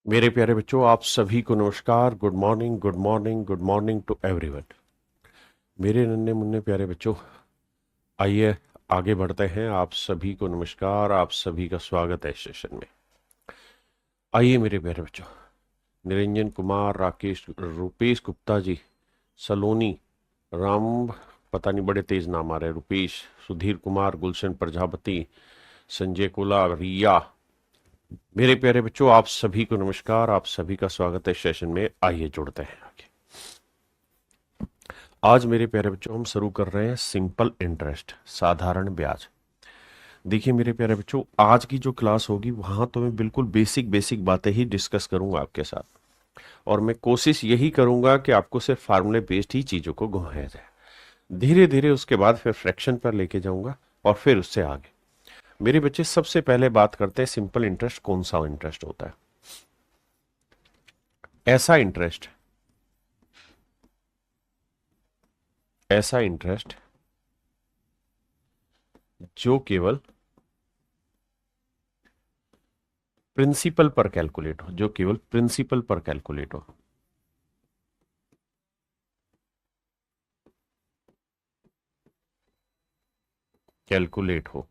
मेरे प्यारे बच्चों, आप सभी को नमस्कार। Good morning, good morning, good morning to everyone. मेरे नन्हे मुन्ने प्यारे बच्चों, आइए आगे बढ़ते हैं। आप सभी को नमस्कार, आप सभी का स्वागत है इस सेशन में। आइए मेरे प्यारे बच्चों, निरंजन कुमार, राकेश, रुपेश गुप्ता जी, सलोनी, राम, पता नहीं बड़े तेज नाम आ रहे हैं, रुपेश, सुधीर कुमार, गुलशन प्रजापति, संजय कोला, रिया। मेरे प्यारे बच्चों, आप सभी को नमस्कार, आप सभी का स्वागत है इस सेशन में। आइए जुड़ते हैं आगे। आज मेरे प्यारे बच्चों हम शुरू कर रहे हैं सिंपल इंटरेस्ट, साधारण ब्याज। देखिए मेरे प्यारे बच्चों, आज की जो क्लास होगी वहां तो मैं बिल्कुल बेसिक बेसिक बातें ही डिस्कस करूंगा आपके साथ, और मैं कोशिश यही करूंगा कि आपको सिर्फ फार्मूले बेस्ड ही चीजों को घुमाया जाए। धीरे धीरे उसके बाद फिर फ्रैक्शन पर लेके जाऊंगा और फिर उससे आगे। मेरे बच्चे, सबसे पहले बात करते हैं सिंपल इंटरेस्ट कौन सा इंटरेस्ट होता है। ऐसा इंटरेस्ट, ऐसा इंटरेस्ट जो केवल प्रिंसिपल पर कैलकुलेट हो, जो केवल प्रिंसिपल पर कैलकुलेट हो। कैलकुलेट हो,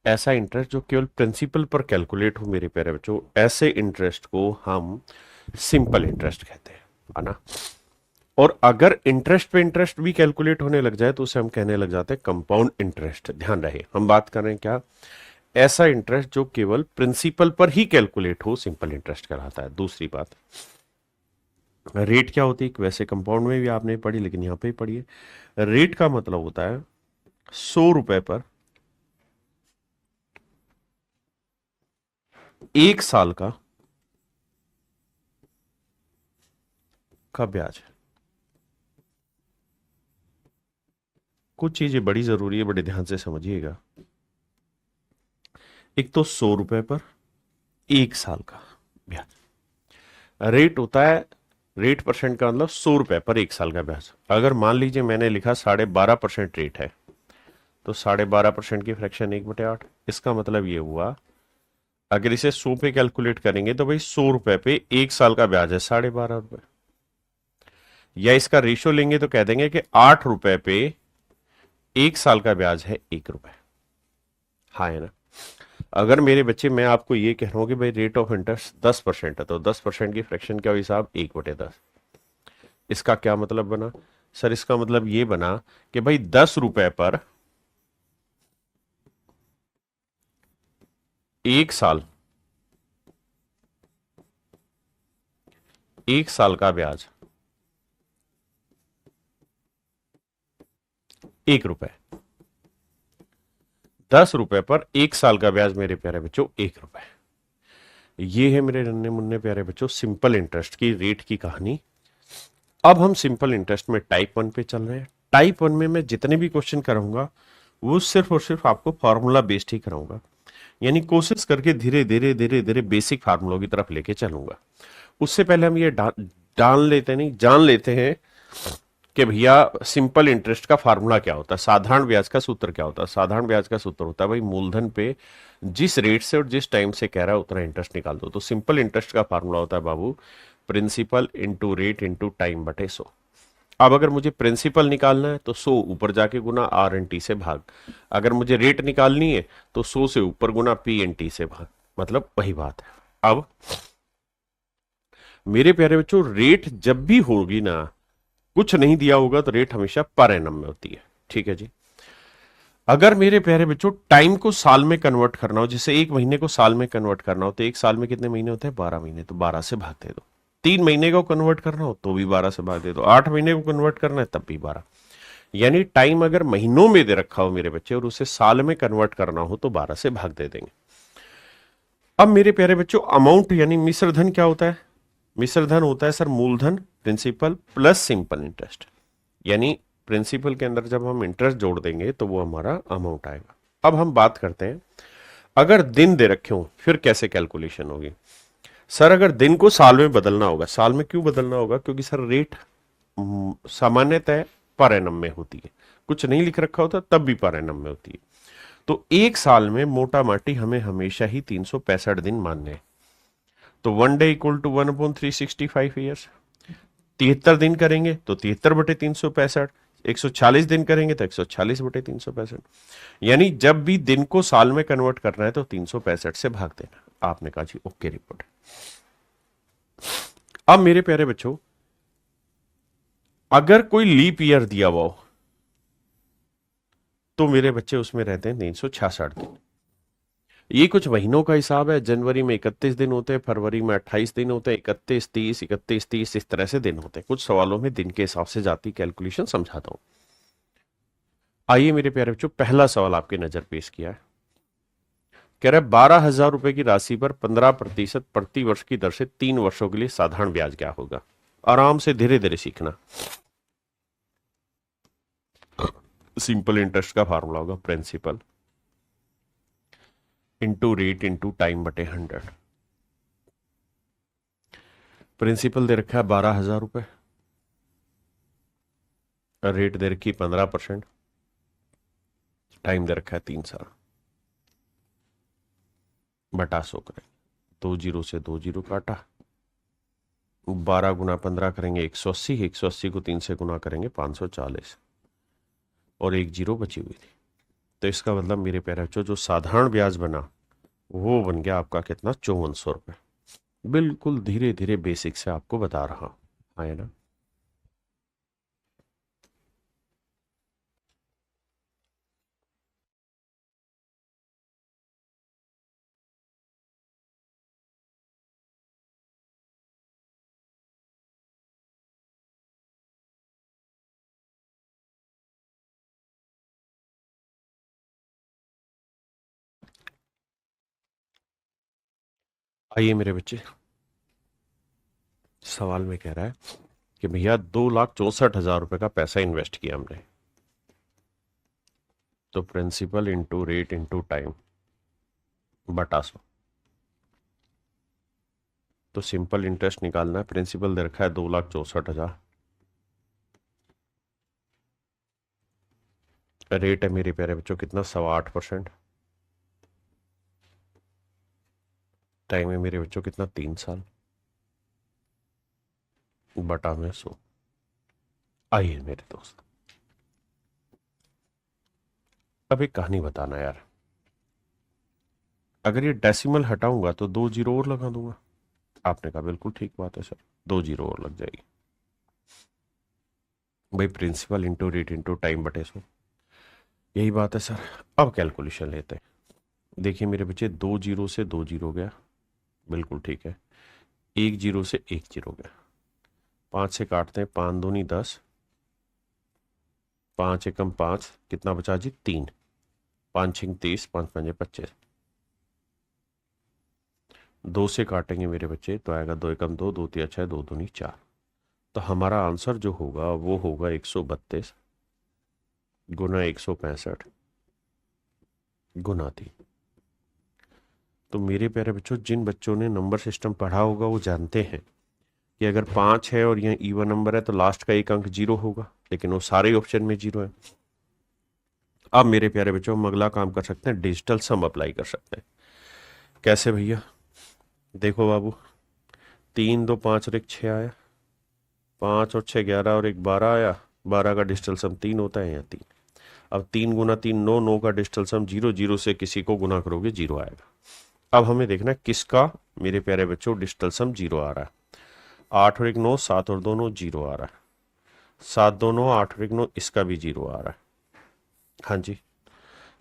ऐसा इंटरेस्ट जो केवल प्रिंसिपल पर कैलकुलेट हो मेरे प्यारे बच्चों, ऐसे इंटरेस्ट को हम सिंपल इंटरेस्ट कहते हैं, है ना। और अगर इंटरेस्ट पे इंटरेस्ट भी कैलकुलेट होने लग जाए तो उसे हम कहने लग जाते हैं कंपाउंड इंटरेस्ट। ध्यान रहे, हम बात कर रहे हैं क्या, ऐसा इंटरेस्ट जो केवल प्रिंसिपल पर ही कैलकुलेट हो, सिंपल इंटरेस्ट कहलाता है। दूसरी बात, रेट क्या होती है, वैसे कंपाउंड में भी आपने पढ़ी लेकिन यहां पे ही पढ़िए। रेट का मतलब होता है 100 रुपए पर 1 साल का ब्याज। कुछ चीजें बड़ी जरूरी है, बड़े ध्यान से समझिएगा। एक तो 100 रुपए पर 1 साल का ब्याज। रेट होता है, रेट परसेंट का मतलब 100 रुपए पर 1 साल का ब्याज। अगर मान लीजिए मैंने लिखा 12.5% रेट है, तो 12.5% की फ्रैक्शन 1/8। इसका मतलब ये हुआ, अगर इसे 100 पे कैलकुलेट करेंगे तो भाई 100 रुपए पे 1 साल का ब्याज है 12.5 रुपए। या इसका रेशियो लेंगे तो कह देंगे कि 8 रुपए पे 1 साल का ब्याज है 1 रुपए। हाँ है ना। अगर मेरे बच्चे, मैं आपको ये कह रहा हूं कि भाई रेट ऑफ इंटरेस्ट 10% है, तो 10% की फ्रैक्शन क्या हुई साहब, 1/10। इसका क्या मतलब बना सर, इसका मतलब ये बना कि भाई 10 रुपए पर 1 साल, 1 साल का ब्याज 1 रुपए। 10 रुपए पर 1 साल का ब्याज मेरे प्यारे बच्चों 1 रुपए। ये है मेरे नन्हे मुन्ने प्यारे बच्चों सिंपल इंटरेस्ट की रेट की कहानी। अब हम सिंपल इंटरेस्ट में टाइप 1 पे चल रहे हैं। टाइप 1 में मैं जितने भी क्वेश्चन कराऊंगा वो सिर्फ और सिर्फ आपको फॉर्मूला बेस्ड ही कराऊंगा, यानी कोशिश करके धीरे धीरे धीरे धीरे बेसिक फार्मूलों की तरफ लेके चलूंगा। उससे पहले हम ये डाल लेते नहीं, जान लेते हैं कि भैया सिंपल इंटरेस्ट का फार्मूला क्या होता है, साधारण ब्याज का सूत्र क्या होता है। साधारण ब्याज का सूत्र होता है भाई, मूलधन पे जिस रेट से और जिस टाइम से कह रहा है उतना इंटरेस्ट निकाल दो। तो सिंपल इंटरेस्ट का फार्मूला होता है बाबू, principal into rate into time बटे 100। अब अगर मुझे प्रिंसिपल निकालना है तो 100 ऊपर जाके गुना आर एन टी से भाग। अगर मुझे रेट निकालनी है तो 100 से ऊपर गुना पी एन टी से भाग। मतलब वही बात है। अब मेरे प्यारे बच्चों, रेट जब भी होगी ना, कुछ नहीं दिया होगा तो रेट हमेशा पर एनम में होती है। ठीक है जी। अगर मेरे प्यारे बच्चों टाइम को साल में कन्वर्ट करना हो, जैसे 1 महीने को साल में कन्वर्ट करना हो, तो 1 साल में कितने महीने होते हैं, 12 महीने, तो 12 से भाग दे दो। 3 महीने को कन्वर्ट करना हो तो भी 12 से भाग दे दो। 8 महीने को कन्वर्ट करना है तब भी 12। यानी टाइम अगर महीनों में दे रखा हो मेरे बच्चे और उसे साल में कन्वर्ट करना हो तो 12 से भाग दे देंगे। अब मेरे प्यारे बच्चों, अमाउंट यानी मिश्र धन क्या होता है, मिश्र धन होता है सर मूलधन, प्रिंसिपल प्लस सिंपल इंटरेस्ट। यानी प्रिंसिपल के अंदर जब हम इंटरेस्ट जोड़ देंगे तो वो हमारा अमाउंट आएगा। अब हम बात करते हैं, अगर दिन दे रखे हो फिर कैसे कैलकुलेशन होगी। सर अगर दिन को साल में बदलना होगा, साल में क्यों बदलना होगा, क्योंकि सर रेट सामान्यतः पर एनम में होती है, कुछ नहीं लिख रखा होता तब भी पर एनम में होती है। तो एक साल में मोटा माटी हमें हमेशा ही 365 दिन मानने हैं। तो 1 डे इक्वल टू 1/365 ईयर्स। 73 दिन करेंगे तो 73/365। 140 दिन करेंगे तो 140/365। यानी जब भी दिन को साल में कन्वर्ट करना है तो 365 से भाग देना। आपने कहा जी ओके रिपोर्ट। अब मेरे प्यारे बच्चों, अगर कोई लीप ईयर दिया हुआ हो तो मेरे बच्चे उसमें रहते हैं 366 दिन। ये कुछ महीनों का हिसाब है। जनवरी में 31 दिन होते हैं, फरवरी में 28 दिन होते हैं, 31 30 इस तरह से दिन होते हैं। कुछ सवालों में दिन के हिसाब से जाती कैलकुलेशन समझाता हूं। आइए मेरे प्यारे बच्चों, पहला सवाल आपके नजर पेश किया है। कह रहा है 12,000 रुपए की राशि पर 15% प्रति वर्ष की दर से 3 वर्षों के लिए साधारण ब्याज क्या होगा। आराम से धीरे धीरे सीखना। सिंपल इंटरेस्ट का फार्मूला होगा principal into rate into time बटे 100। प्रिंसिपल दे रखा है 12,000 रुपए, रेट दे रखी 15%, टाइम दे रखा है 3 साल। बटा 100 करेंगे, 2 जीरो से 2 जीरो काटा, 12 गुना 15 करेंगे 180, 180 को 3 से गुना करेंगे 540, और 1 जीरो बची हुई थी। तो इसका मतलब मेरे प्यारे बच्चों, जो साधारण ब्याज बना वो बन गया आपका कितना, 5400 रुपये। बिल्कुल धीरे धीरे बेसिक से आपको बता रहा हूं, है ना। आइए मेरे बच्चे, सवाल में कह रहा है कि भैया 2,64,000 रुपए का पैसा इन्वेस्ट किया हमने। तो principal into rate into time बटा 100। तो सिंपल इंटरेस्ट निकालना है। प्रिंसिपल दे रखा है 2,64,000, रेट है मेरे प्यारे बच्चों कितना, 8.25%। टाइम है मेरे बच्चों कितना, 3 साल, बटा में 100। आइए मेरे दोस्त, अब एक कहानी बताना यार। अगर ये डेसिमल हटाऊंगा तो 2 जीरो और लगा दूंगा। आपने कहा बिल्कुल ठीक बात है सर, 2 जीरो और लग जाएगी। भाई principal into rate into time बटे 100, यही बात है सर। अब कैलकुलेशन लेते हैं। देखिए मेरे बच्चे, 2 जीरो से 2 जीरो गया, बिल्कुल ठीक है। 1 जीरो से 1 जीरो गया, 5 से काटते हैं, 5 दूनी 10, 5 एकम 5, कितना बचा जी, 3, 5 छिंग 30, 5 पंजे 25। 2 से काटेंगे मेरे बच्चे तो आएगा 2 एकम 2, 2 तिया 6, 2 दूनी 4। तो हमारा आंसर जो होगा वो होगा 132 गुना 165 गुना 3। तो मेरे प्यारे बच्चों, जिन बच्चों ने नंबर सिस्टम पढ़ा होगा वो जानते हैं कि अगर 5 है और यह इवन नंबर है तो लास्ट का एक अंक 0 होगा, लेकिन वो सारे ऑप्शन में 0 है। अब मेरे प्यारे बच्चों, हम अगला काम कर सकते हैं, डिजिटल सम अप्लाई कर सकते हैं। कैसे भैया, देखो बाबू, 3 2 5 और 1 6 आया, 5 और 6 11 और 1 12 आया। 12 का डिजिटल सम 3 होता है, यहाँ 3। अब 3 गुना 3 9, 9 का डिजिटल सम 0, 0 से किसी को गुना करोगे 0 आएगा। अब हमें देखना है किसका मेरे प्यारे बच्चों डिजिटल सम 0 आ रहा है। 8 और 1 9, 7 और 2 9 0 आ रहा है। 7 2 9, 8 और 1 9, इसका भी 0 आ रहा है। हाँ जी,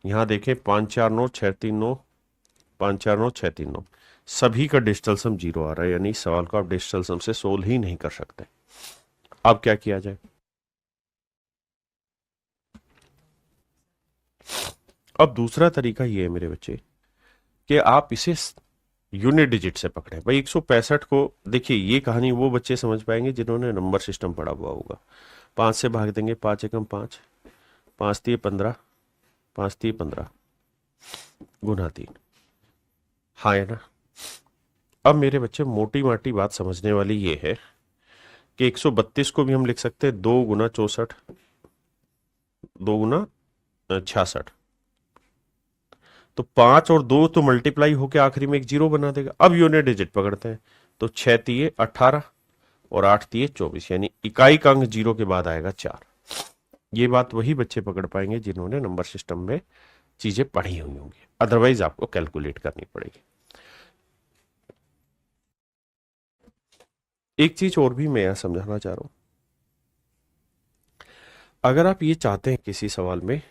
यहाँ देखें, 5 4 9 6 3 9, 5 4 9 6 3 9, सभी का डिजिटल सम 0 आ रहा है। यानी इस सवाल को आप डिजिटल सम से सोल्व ही नहीं कर सकते। अब क्या किया जाए। अब दूसरा तरीका ये है मेरे बच्चे कि आप इसे यूनिट डिजिट से पकड़े। भाई 165 को देखिए, ये कहानी वो बच्चे समझ पाएंगे जिन्होंने नंबर सिस्टम पढ़ा हुआ होगा। 5 से भाग देंगे, 5 एकम 5, 5 3 15, 5 3 15 गुना 3। हाँ है ना। अब मेरे बच्चे, मोटी माटी बात समझने वाली ये है कि 132 को भी हम लिख सकते हैं 2 गुना 64, 2 गुना 66, तो 5 और 2 तो मल्टीप्लाई होके आखिरी में एक जीरो बना देगा। अब यूनिट डिजिट पकड़ते हैं, तो 6 तिये 18 और 8 तिये 24, यानी इकाई का अंक जीरो के बाद आएगा 4। ये बात वही बच्चे पकड़ पाएंगे जिन्होंने नंबर सिस्टम में चीजें पढ़ी हुई होंगी, अदरवाइज आपको कैलकुलेट करनी पड़ेगी। एक चीज और भी मैं यहां समझाना चाह रहा हूं, अगर आप ये चाहते हैं किसी सवाल में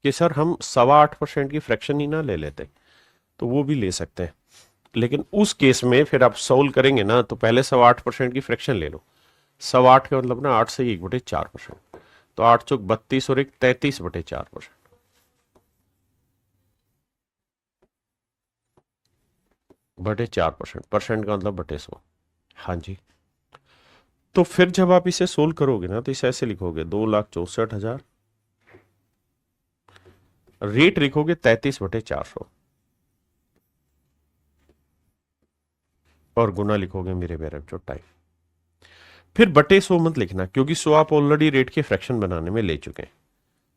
कि सर हम 8.25% की फ्रैक्शन ही ना ले लेते, तो वो भी ले सकते हैं, लेकिन उस केस में फिर आप सोल्व करेंगे ना, तो पहले 8.25% की फ्रैक्शन ले लो। 8.25 का मतलब ना 8 से 1/4%, तो 8 चौक 32 और 1 33/4%। बटे 4%, परसेंट का मतलब बटे 100। हाँ जी, तो फिर जब आप इसे सोल्व करोगे ना, तो इसे ऐसे लिखोगे 2,64,000, रेट लिखोगे 33/400 और गुना लिखोगे मेरे प्यारे बच्चों टाइम। फिर बटे 100 मत लिखना, क्योंकि 100 आप ऑलरेडी रेट के फ्रैक्शन बनाने में ले चुके हैं।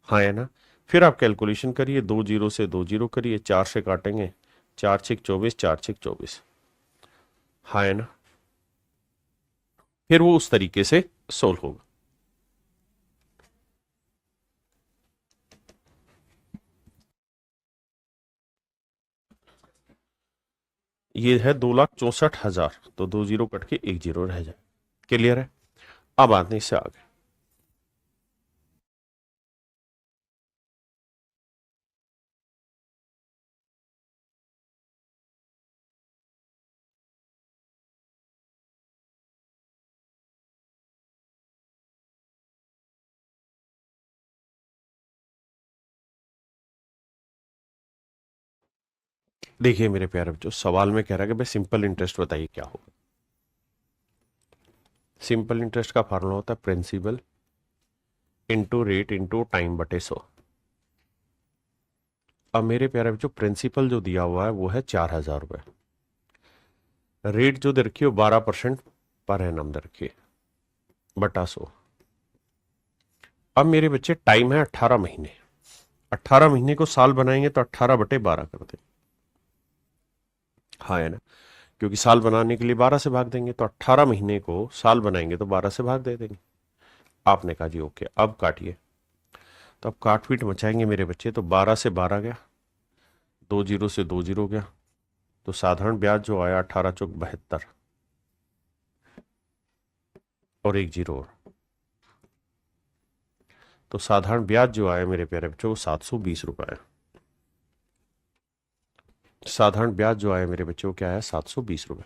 हाँ है ना। फिर आप कैलकुलेशन करिए, 2 जीरो से 2 जीरो करिए, 4 से काटेंगे, 4 6 24, 4 6 24। हाँ है ना। फिर वो उस तरीके से सोल्व होगा। ये है 2,64,000, तो 2 जीरो कट के 1 जीरो रह जाए। क्लियर है। अब आते हैं इससे आगे। देखिए मेरे प्यारे बच्चों, सवाल में कह रहा है कि भाई सिंपल इंटरेस्ट बताइए क्या होगा। सिंपल इंटरेस्ट का फॉर्मूला होता है principal into rate into time बटे 100। अब मेरे प्यारे बच्चों, प्रिंसिपल जो दिया हुआ है वो है 4,000 रुपए, रेट जो दे रखी है 12% पर एनम दे रखी है, बटा 100। अब मेरे बच्चे टाइम है 18 महीने, 18 महीने को साल बनाएंगे तो 18/12 कर दें। हाँ है ना, क्योंकि साल बनाने के लिए 12 से भाग देंगे, तो 18 महीने को साल बनाएंगे तो 12 से भाग दे देंगे। आपने कहा जी ओके, अब काटिए। तो अब काट पीट मचाएंगे मेरे बच्चे, तो 12 से 12 गया, 2 जीरो से 2 जीरो गया, तो साधारण ब्याज जो आया 18 चौक 72 और 1 जीरो और, तो साधारण ब्याज जो आया मेरे प्यारे बच्चों वो 720 रुपए है। साधारण ब्याज जो आया मेरे बच्चों क्या है, 720 रुपए।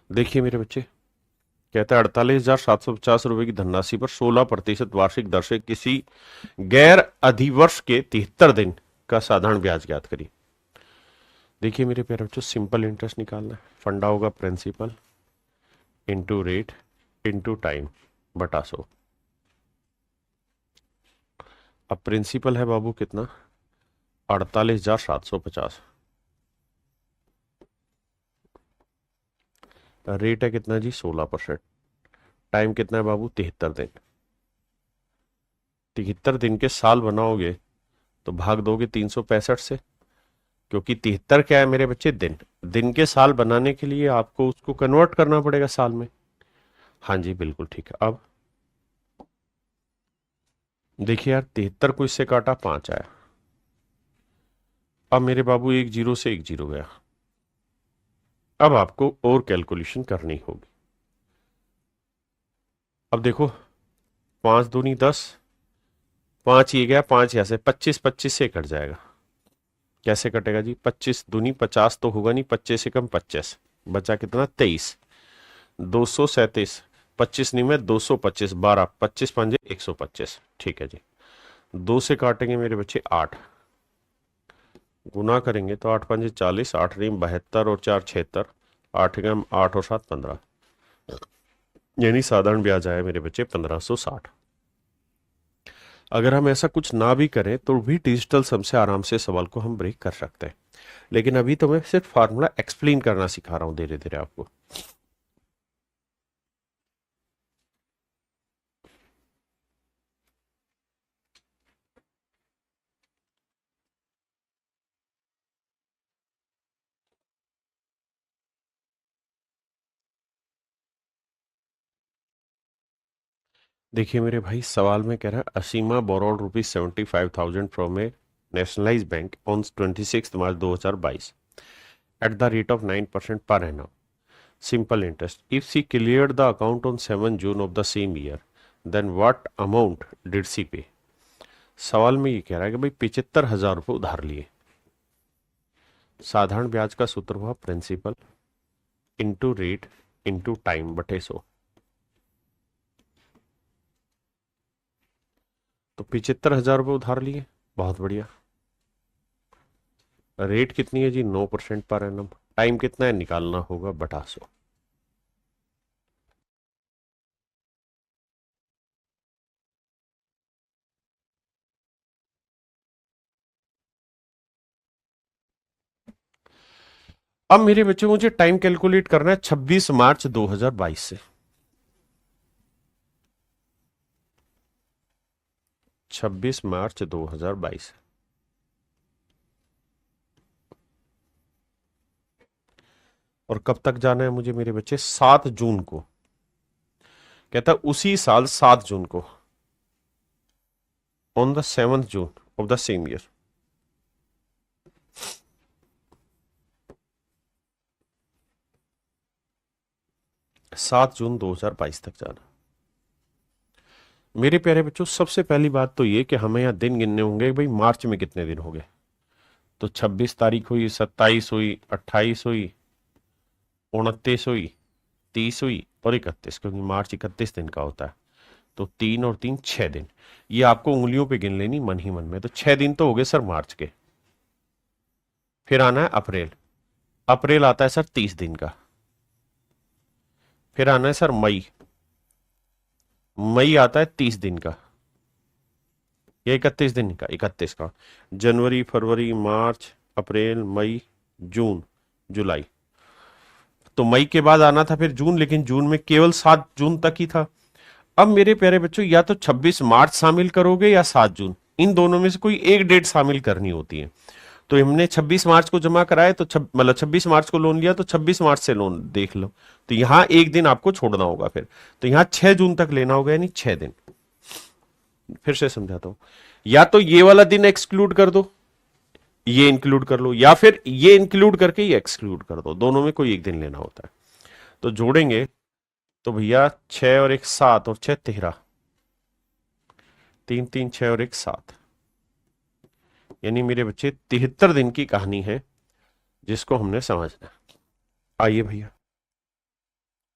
देखिए मेरे बच्चे, कहता है 48,750 रुपए की धनराशि पर 16% वार्षिक दर से किसी गैर अधिवर्ष के 73 दिन का साधारण ब्याज ज्ञात करिए। देखिए मेरे प्यारे बच्चों, सिंपल इंटरेस्ट निकालना है, फंडा होगा principal into rate into time बटा 100। अब प्रिंसिपल है बाबू कितना, 48,750, रेट है कितना जी 16%, टाइम कितना है बाबू 73 दिन। 73 दिन के साल बनाओगे तो भाग दोगे 365 से, क्योंकि 73 क्या है मेरे बच्चे, दिन। दिन के साल बनाने के लिए आपको उसको कन्वर्ट करना पड़ेगा साल में। हाँ जी बिल्कुल ठीक है। अब देखिए यार, 73 को इससे काटा 5 आया, अब मेरे बाबू 1 जीरो से 1 जीरो गया। अब आपको और कैलकुलेशन करनी होगी। अब देखो, 5 दूनी 10, 5 ये गया, 5 यहां से 25, 25 से कट जाएगा। कैसे कटेगा जी, 25 दूनी 50 तो होगा नहीं, 25 से कम 25, बचा कितना 23, 237, 25 नहीं में 225, 12, 25 पंजे 125। ठीक है जी, 2 से काटेंगे मेरे बच्चे 8, गुना करेंगे तो 8 पंजे 40, 8 नहीं 72 और 4 76, 8 गम 8 और 7 15, यानी साधारण ब्याज आया मेरे बच्चे 1560। अगर हम ऐसा कुछ ना भी करें तो भी डिजिटल सम से आराम से सवाल को हम ब्रेक कर सकते हैं, लेकिन अभी तो मैं सिर्फ फार्मूला एक्सप्लेन करना सिखा रहा हूं धीरे धीरे आपको। देखिए मेरे भाई, सवाल में कह रहा है Asima borrowed ₹75,000 from a nationalised bank on 26 March 2022 at the rate of 9% per annum. Simple interest. If she cleared the account on 7 June of the same year, then what amount did she pay? सवाल में ये कह रहा है कि भाई 75,000 रुपये उधार लिए। साधारण ब्याज का सूत्र हुआ principal into rate into time बटे 100। तो 75,000 रुपये उधार लिए, बहुत बढ़िया। रेट कितनी है जी? 9% पर एनम। टाइम कितना है? निकालना होगा बटा 100। अब मेरे बच्चों मुझे टाइम कैलकुलेट करना है 26 मार्च 2022 से। 26 मार्च 2022 और कब तक जाना है मुझे मेरे बच्चे? 7 जून को। कहता उसी साल 7 जून को, on the 7th June of the same year. 7 जून 2022 तक जाना। मेरे प्यारे बच्चों, सबसे पहली बात तो ये कि हमें यहां दिन गिनने होंगे भाई मार्च में कितने दिन हो गए। तो 26 तारीख हुई, 27 हुई, 28 हुई, 29 हुई, 30 हुई और 31, क्योंकि मार्च 31 दिन का होता है। तो 3 और 3 6 दिन। ये आपको उंगलियों पे गिन लेनी मन ही मन में। तो 6 दिन तो हो गए सर मार्च के। फिर आना है अप्रैल। अप्रैल आता है सर 30 दिन का। फिर आना है सर मई। मई आता है 30 दिन का। ये 31 दिन का, 31 का। जनवरी, फरवरी, मार्च, अप्रैल, मई, जून, जुलाई। तो मई के बाद आना था फिर जून, लेकिन जून में केवल 7 जून तक ही था। अब मेरे प्यारे बच्चों, या तो 26 मार्च शामिल करोगे या 7 जून, इन दोनों में से कोई एक डेट शामिल करनी होती है। तो हमने 26 मार्च को जमा कराए, तो मतलब 26 मार्च को लोन लिया, तो 26 मार्च से लोन देख लो। तो यहां एक दिन आपको छोड़ना होगा फिर। तो यहां 6 जून तक लेना होगा, यानी 6 दिन। फिर से समझाता हूं। या तो ये वाला दिन एक्सक्लूड कर दो, ये इंक्लूड कर लो, या फिर ये इंक्लूड करके ये एक्सक्लूड कर दो। दोनों में कोई एक दिन लेना होता है। तो जोड़ेंगे तो भैया 6 और 1 7 और 6 13, 3 3 6 और 1 7, यानी मेरे बच्चे 73 दिन की कहानी है जिसको हमने समझना है। आइए भैया,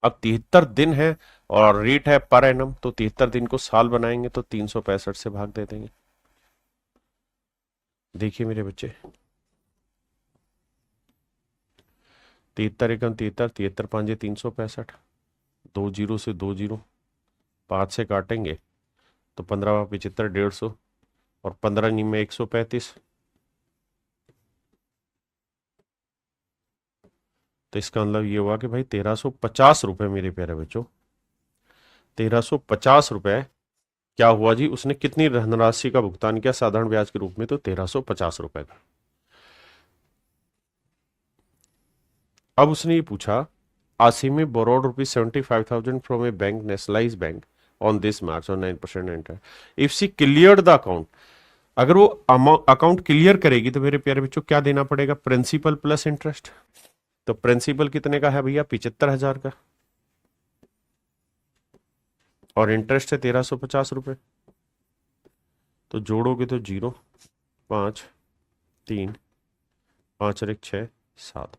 अब 73 दिन है और रेट है पर एनम, तो 73 दिन को साल बनाएंगे तो 365 से भाग दे देंगे। देखिए मेरे बच्चे, 73 एकम 73, 73 पांजे 365, 2 जीरो से 2 जीरो, 5 से काटेंगे तो 15 75 150, और 15 नी में 135। तो इसका मतलब ये हुआ कि भाई 1350 रुपए मेरे प्यारे बच्चों, 1350 रुपए। क्या हुआ जी? उसने कितनी धनराशि का भुगतान किया साधारण ब्याज के रूप में? तो 1350 रुपए का। अब उसने ये पूछा, Asimi borrowed ₹75,000 from a bank nationalise bank on this March on 9% interest, if she clear the account. अगर वो अकाउंट क्लियर करेगी तो मेरे प्यारे बच्चों क्या देना पड़ेगा? Principal plus interest. तो प्रिंसिपल कितने का है भैया? 75,000 का, और इंटरेस्ट है 1350 रुपए। तो जोड़ोगे तो 0 5 3 5 और 1 6 7,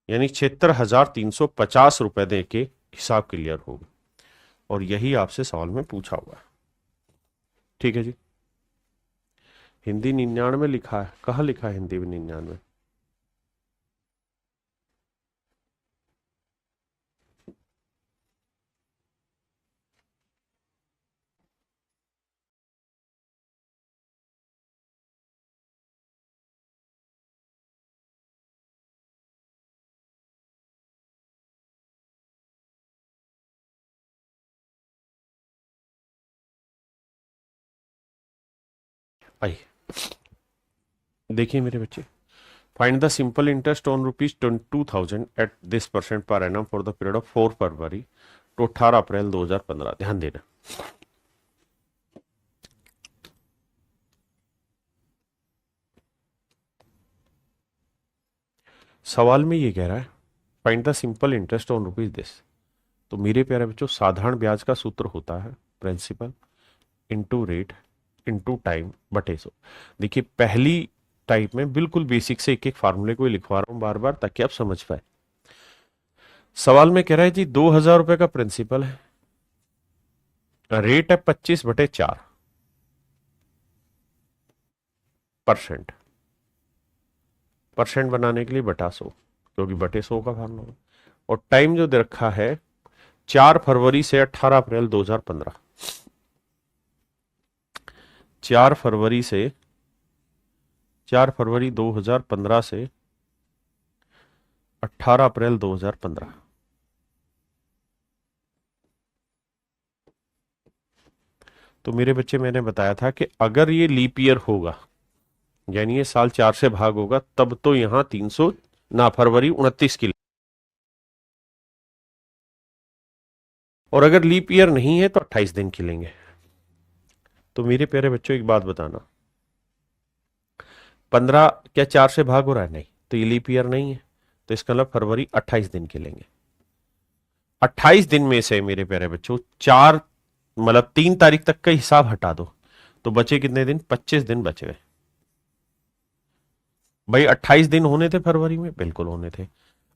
यानी 76,350 रुपए दे के हिसाब क्लियर होगा। और यही आपसे सवाल में पूछा हुआ है। ठीक है जी। हिंदी 99 लिखा है, कहाँ लिखा है हिंदी में 99? आइए देखिए मेरे बच्चे, find the simple interest on ₹22,000 at this percent per annum for the period of 4 February to 18 April 2015। ध्यान देना, सवाल में ये कह रहा है find the simple interest on rupees this. तो मेरे प्यारे बच्चों, साधारण ब्याज का सूत्र होता है principal into rate into time बटे 100। देखिए पहली टाइप में बिल्कुल बेसिक से एक एक फार्मूले को लिखवा रहा हूं बार बार ताकि आप समझ पाए। सवाल में कह रहा है जी 2,000 रुपए का प्रिंसिपल है, रेट है 25/4%। परसेंट बनाने के लिए बटा 100, क्योंकि बटे 100 का फार्मूला है। और टाइम जो दे रखा है 4 फरवरी से 18 अप्रैल 2015। 4 फरवरी से 4 फरवरी 2015 से 18 अप्रैल 2015। तो मेरे बच्चे, मैंने बताया था कि अगर ये लीप ईयर होगा, यानी ये साल 4 से भाग होगा, तब तो यहां 300 ना फरवरी 29 की, और अगर लीप ईयर नहीं है तो 28 दिन की लेंगे। तो मेरे प्यारे बच्चों एक बात बताना, 15 क्या 4 से भाग हो रहा है? नहीं, तो ये लीप ईयर नहीं है, तो इसका मतलब फरवरी 28 दिन के लेंगे। 28 दिन में से मेरे प्यारे बच्चों 4 मतलब 3 तारीख तक का हिसाब हटा दो, तो बचे कितने दिन? 25 दिन बच गए। भाई 28 दिन होने थे फरवरी में, बिल्कुल होने थे।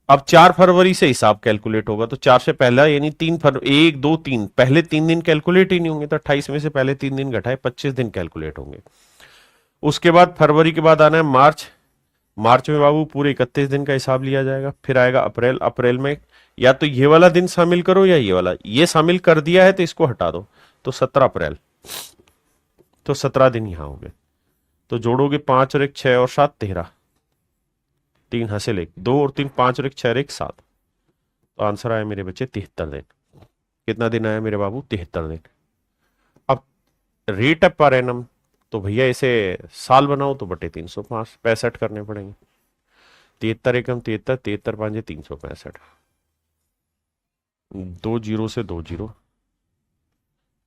अब 4 फरवरी से हिसाब कैलकुलेट होगा, तो 4 से पहला यानी 3 फरवरी, 1 2 3, पहले 3 दिन कैलकुलेट ही नहीं होंगे, तो 28 में से पहले 3 दिन घटाए 25 दिन कैलकुलेट होंगे। उसके बाद फरवरी के बाद आना है मार्च। मार्च में बाबू पूरे 31 दिन का हिसाब लिया जाएगा। फिर आएगा अप्रैल। अप्रैल में या तो ये वाला दिन शामिल करो या ये वाला, ये शामिल कर दिया है तो इसको हटा दो, तो 17 अप्रैल, तो 17 दिन यहां हो गए। तो जोड़ोगे 5 और 1 6 और 7 13, 3 हासिल 1 2 और 3 5 और 1 6 और 1 7। तो आंसर आया मेरे बच्चे 73 दिन। कितना दिन आया मेरे बाबू? 73 दिन। अब रेट ऑफ पर एनम, तो भैया इसे साल बनाओ तो बटे 305 65 करने पड़ेंगे। 73 एकम 73, 73 पांजे 365, 2 जीरो से 2 जीरो,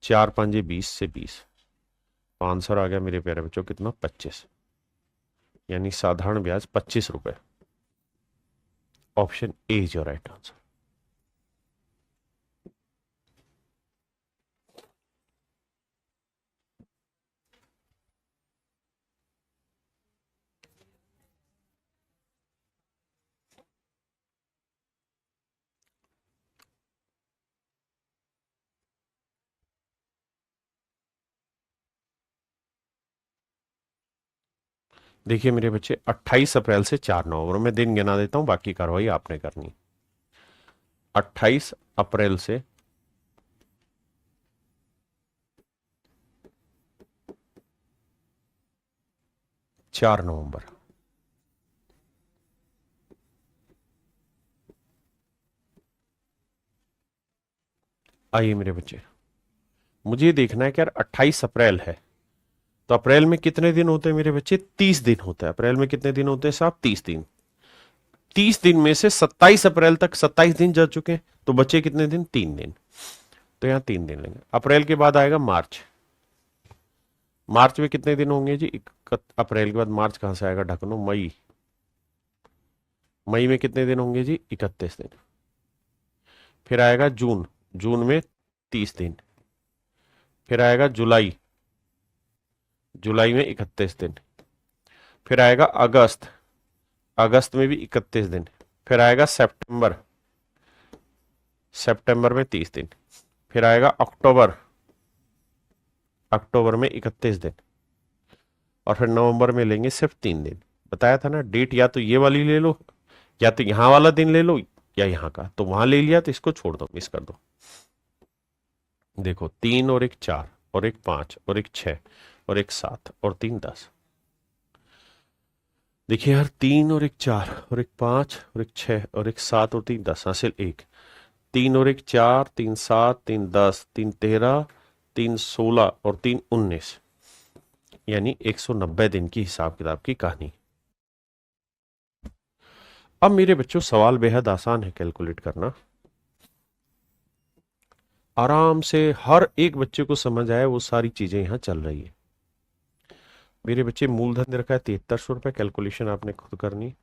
4 पांजे 20 से 20। तो आंसर आ गया मेरे प्यारे बच्चों कितना? 25, यानी साधारण ब्याज 25 रुपए। Option A is your right answer. देखिए मेरे बच्चे, 28 अप्रैल से 4 नवंबर में दिन गिना देता हूं, बाकी कार्रवाई आपने करनी। 28 अप्रैल से 4 नवंबर। आइए मेरे बच्चे, मुझे देखना है कि यार 28 अप्रैल है, तो अप्रैल में कितने दिन होते हैं मेरे बच्चे? 30 दिन होते हैं। अप्रैल में कितने दिन होते हैं साहब? 30 दिन। 30 दिन में से 27 अप्रैल तक 27 दिन जा चुके हैं, तो बचे कितने दिन? 3 दिन। तो यहां 3 दिन लेंगे। अप्रैल के बाद आएगा मार्च। मार्च में कितने दिन होंगे जी? अप्रैल के बाद मार्च कहां से आएगा? ढकनो, मई। मई में कितने दिन होंगे जी? 31 दिन। फिर आएगा जून। जून में 30 दिन। फिर आएगा जुलाई। जुलाई में 31 दिन। फिर आएगा अगस्त। अगस्त में भी 31 दिन। फिर आएगा सितंबर। सितंबर में 30 दिन। फिर आएगा अक्टूबर। अक्टूबर में 31 दिन। और फिर नवंबर में लेंगे सिर्फ 3 दिन। बताया था ना, डेट या तो ये वाली ले लो, या तो यहां वाला दिन ले लो, या यहां का। तो वहां ले लिया तो इसको छोड़ दो, मिस कर दो। देखो 3 और 1 4 और 1 5 और 1 6 और 1 7 और 3 10। देखिए यार, 3 और 1 4 और 1 5 और 1 6 और 1 7 और 3 10 हासिल 1। 3 और 1 4, 3 7, 3 10, 3 13, 3 16 और 3 19, यानी 190 दिन की हिसाब किताब की कहानी। अब मेरे बच्चों सवाल बेहद आसान है कैलकुलेट करना, आराम से हर एक बच्चे को समझ आए वो सारी चीजें यहां चल रही है। मेरे बच्चे मूलधन दे रखा है 7300 रुपए, कैलकुलेशन आपने खुद करनी।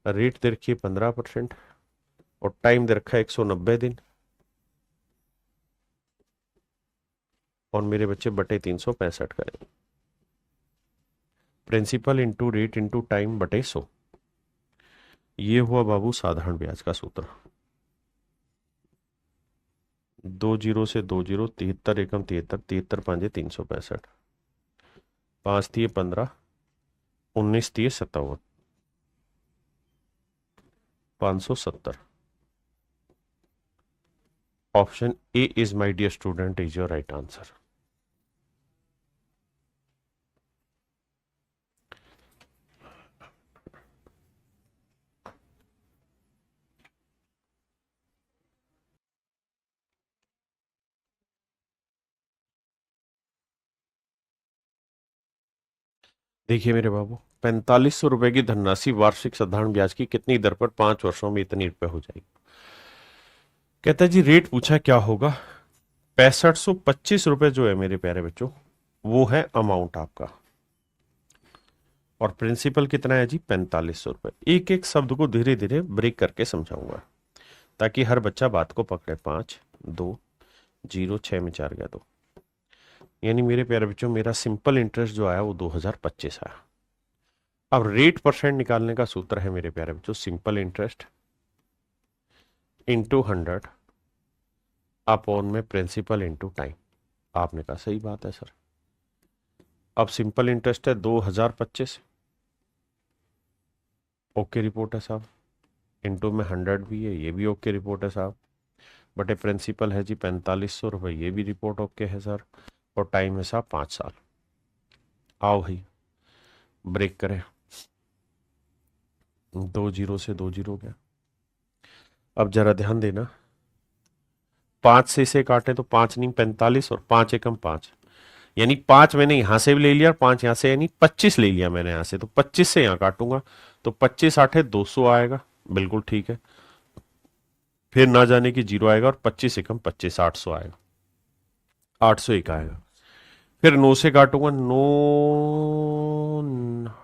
रेट दे रखी है 15% और टाइम दे रखा है 190 दिन, और मेरे बच्चे बटे 365 करें। Principal into rate into time बटे 100, ये हुआ बाबू साधारण ब्याज का सूत्र। 2 जीरो से 2 जीरो, 73 एकम 73, 73 पांजे 365, 5 दिए 15, 19 दिए 57, 570। Option A is my dear student is your right answer. देखिए मेरे बाबू, 4500 रुपए की धनराशि वार्षिक साधारण ब्याज की कितनी दर पर 5 वर्षों में इतनी रुपए हो जाएगी। कहता है जी रेट पूछा क्या होगा, 6525 रुपए जो है मेरे प्यारे बच्चों वो है अमाउंट आपका, और प्रिंसिपल कितना है जी 4500 रुपए। एक एक शब्द को धीरे धीरे ब्रेक करके समझाऊंगा ताकि हर बच्चा बात को पकड़े। 5 2 0 6 में 4 गया 2, यानी मेरे प्यारे बच्चों मेरा सिंपल इंटरेस्ट जो आया वो 2025 आया। अब रेट परसेंट निकालने का सूत्र है मेरे प्यारे बच्चों, सिंपल इंटरेस्ट इंटू 100 अपॉन में प्रिंसिपल इंटू टाइम। आपने कहा सही बात है सर। अब सिंपल इंटरेस्ट है 2025, ओके रिपोर्ट है साहब, इंटू में 100 भी है, ये भी ओके रिपोर्ट है साहब, बटे प्रिंसिपल है जी 4500 रुपये, ये भी रिपोर्ट ओके है सर, और टाइम है साहब 5 साल। आओ भाई ब्रेक करें, 2 जीरो से 2 जीरो गया। अब जरा ध्यान देना, 5 से इसे काटे तो 5 नहीं 45, और 5 एकम 5, यानी 5 मैंने यहां से भी ले लिया, 5 यहां से, यानी 25 ले लिया मैंने यहां से, तो 25 से यहां काटूंगा तो 25 8 200 आएगा, बिल्कुल ठीक है। फिर ना जाने की जीरो आएगा, और 25 एकम 25 800 आएगा, 801 आएगा। फिर 9 से काटूंगा, 9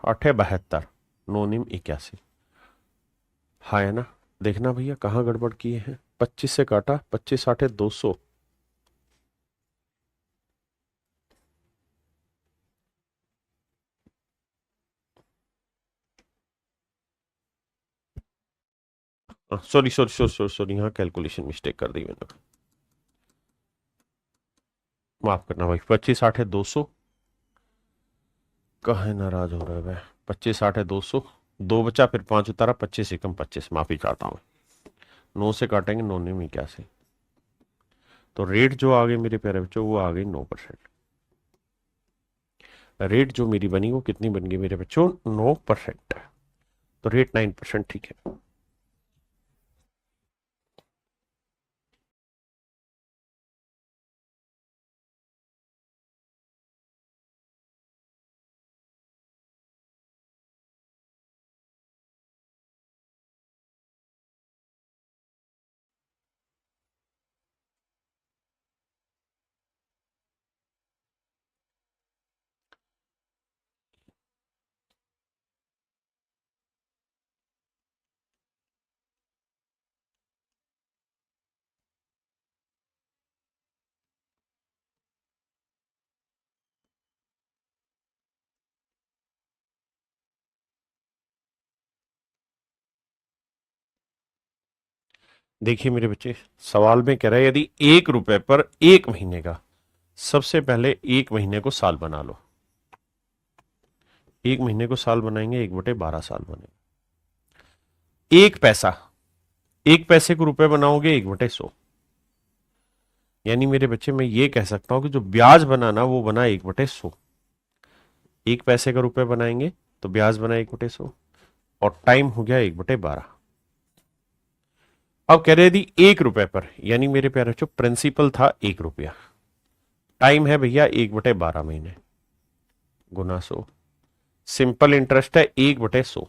8 72, 9 निम 81। हाँ है ना, देखना भैया कहाँ गड़बड़ किए हैं। 25 से काटा, 25 8 200, sorry sorry sorry sorry sorry, यहाँ कैलकुलेशन मिस्टेक कर दी मैंने, माफ करना भाई। 25 8 200, कहाँ नाराज हो रहा है भाई। 25 8 200, 2 बचा, फिर 5 उतारा, 25 एकम 25, माफी चाहता हूँ। 9 से काटेंगे, 9 निम 81, तो रेट जो आ गई मेरे प्यारे बच्चों वो आ गई 9%। रेट जो मेरी बनी वो कितनी बन गई मेरे बच्चों, 9%। तो रेट 9% ठीक है। देखिए मेरे बच्चे, सवाल में कह रहा है यदि 1 रुपए पर 1 महीने का, सबसे पहले 1 महीने को साल बना लो। 1 महीने को साल बनाएंगे, 1/12 साल बनेगा। 1 पैसा, 1 पैसे को रुपए बनाओगे 1/100, यानी मेरे बच्चे मैं ये कह सकता हूं कि जो ब्याज बनाना वो बना 1/100। 1 पैसे का रुपए बनाएंगे तो ब्याज बना 1/100, और टाइम हो गया 1/12। अब कह रहे यदि 1 रुपए पर, यानी मेरे प्यारे बच्चों प्रिंसिपल था 1 रुपया, टाइम है भैया 1/12 महीने, गुना 100। सिंपल इंटरेस्ट है 1/100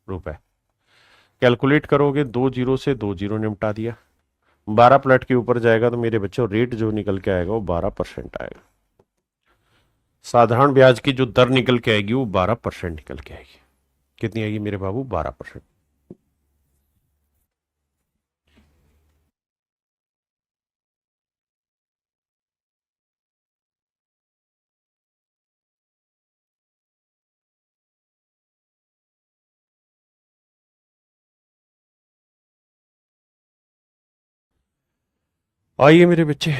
रुपए। कैलकुलेट करोगे, 2 जीरो से 2 जीरो निपटा दिया। 12 प्लट के ऊपर जाएगा तो मेरे बच्चों रेट जो निकल के आएगा वो 12% आएगा। साधारण ब्याज की जो दर निकल के आएगी वो 12% निकल के आएगी। कितनी आएगी मेरे बाबू? 12%। आइए मेरे बच्चे,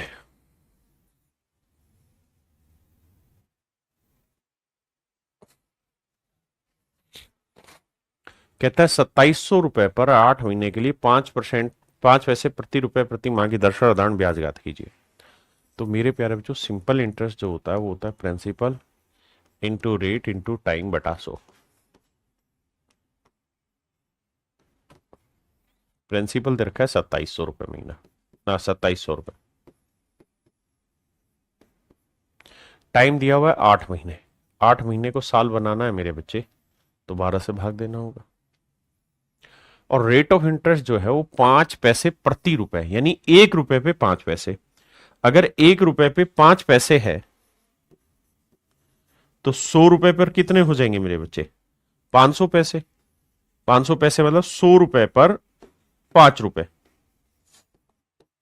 कहता है 2700 रुपए पर 8 महीने के लिए 5%, 5 पैसे प्रति रुपए प्रति माह की दर से साधारण ब्याज ज्ञात कीजिए। तो मेरे प्यारे बच्चों, सिंपल इंटरेस्ट जो होता है वो होता है principal into rate into time बटा 100। प्रिंसिपल दे रखा है 2700 रुपए महीना, ना 2700 रुपए। टाइम दिया हुआ है 8 महीने। 8 महीने को साल बनाना है मेरे बच्चे, तो 12 से भाग देना होगा। और रेट ऑफ इंटरेस्ट जो है वो 5 पैसे प्रति रुपए, यानी 1 रुपए पे 5 पैसे। अगर 1 रुपए पे 5 पैसे है तो 100 रुपए पर कितने हो जाएंगे मेरे बच्चे? 500 पैसे। 500 पैसे मतलब 100 रुपए पर 5 रुपए।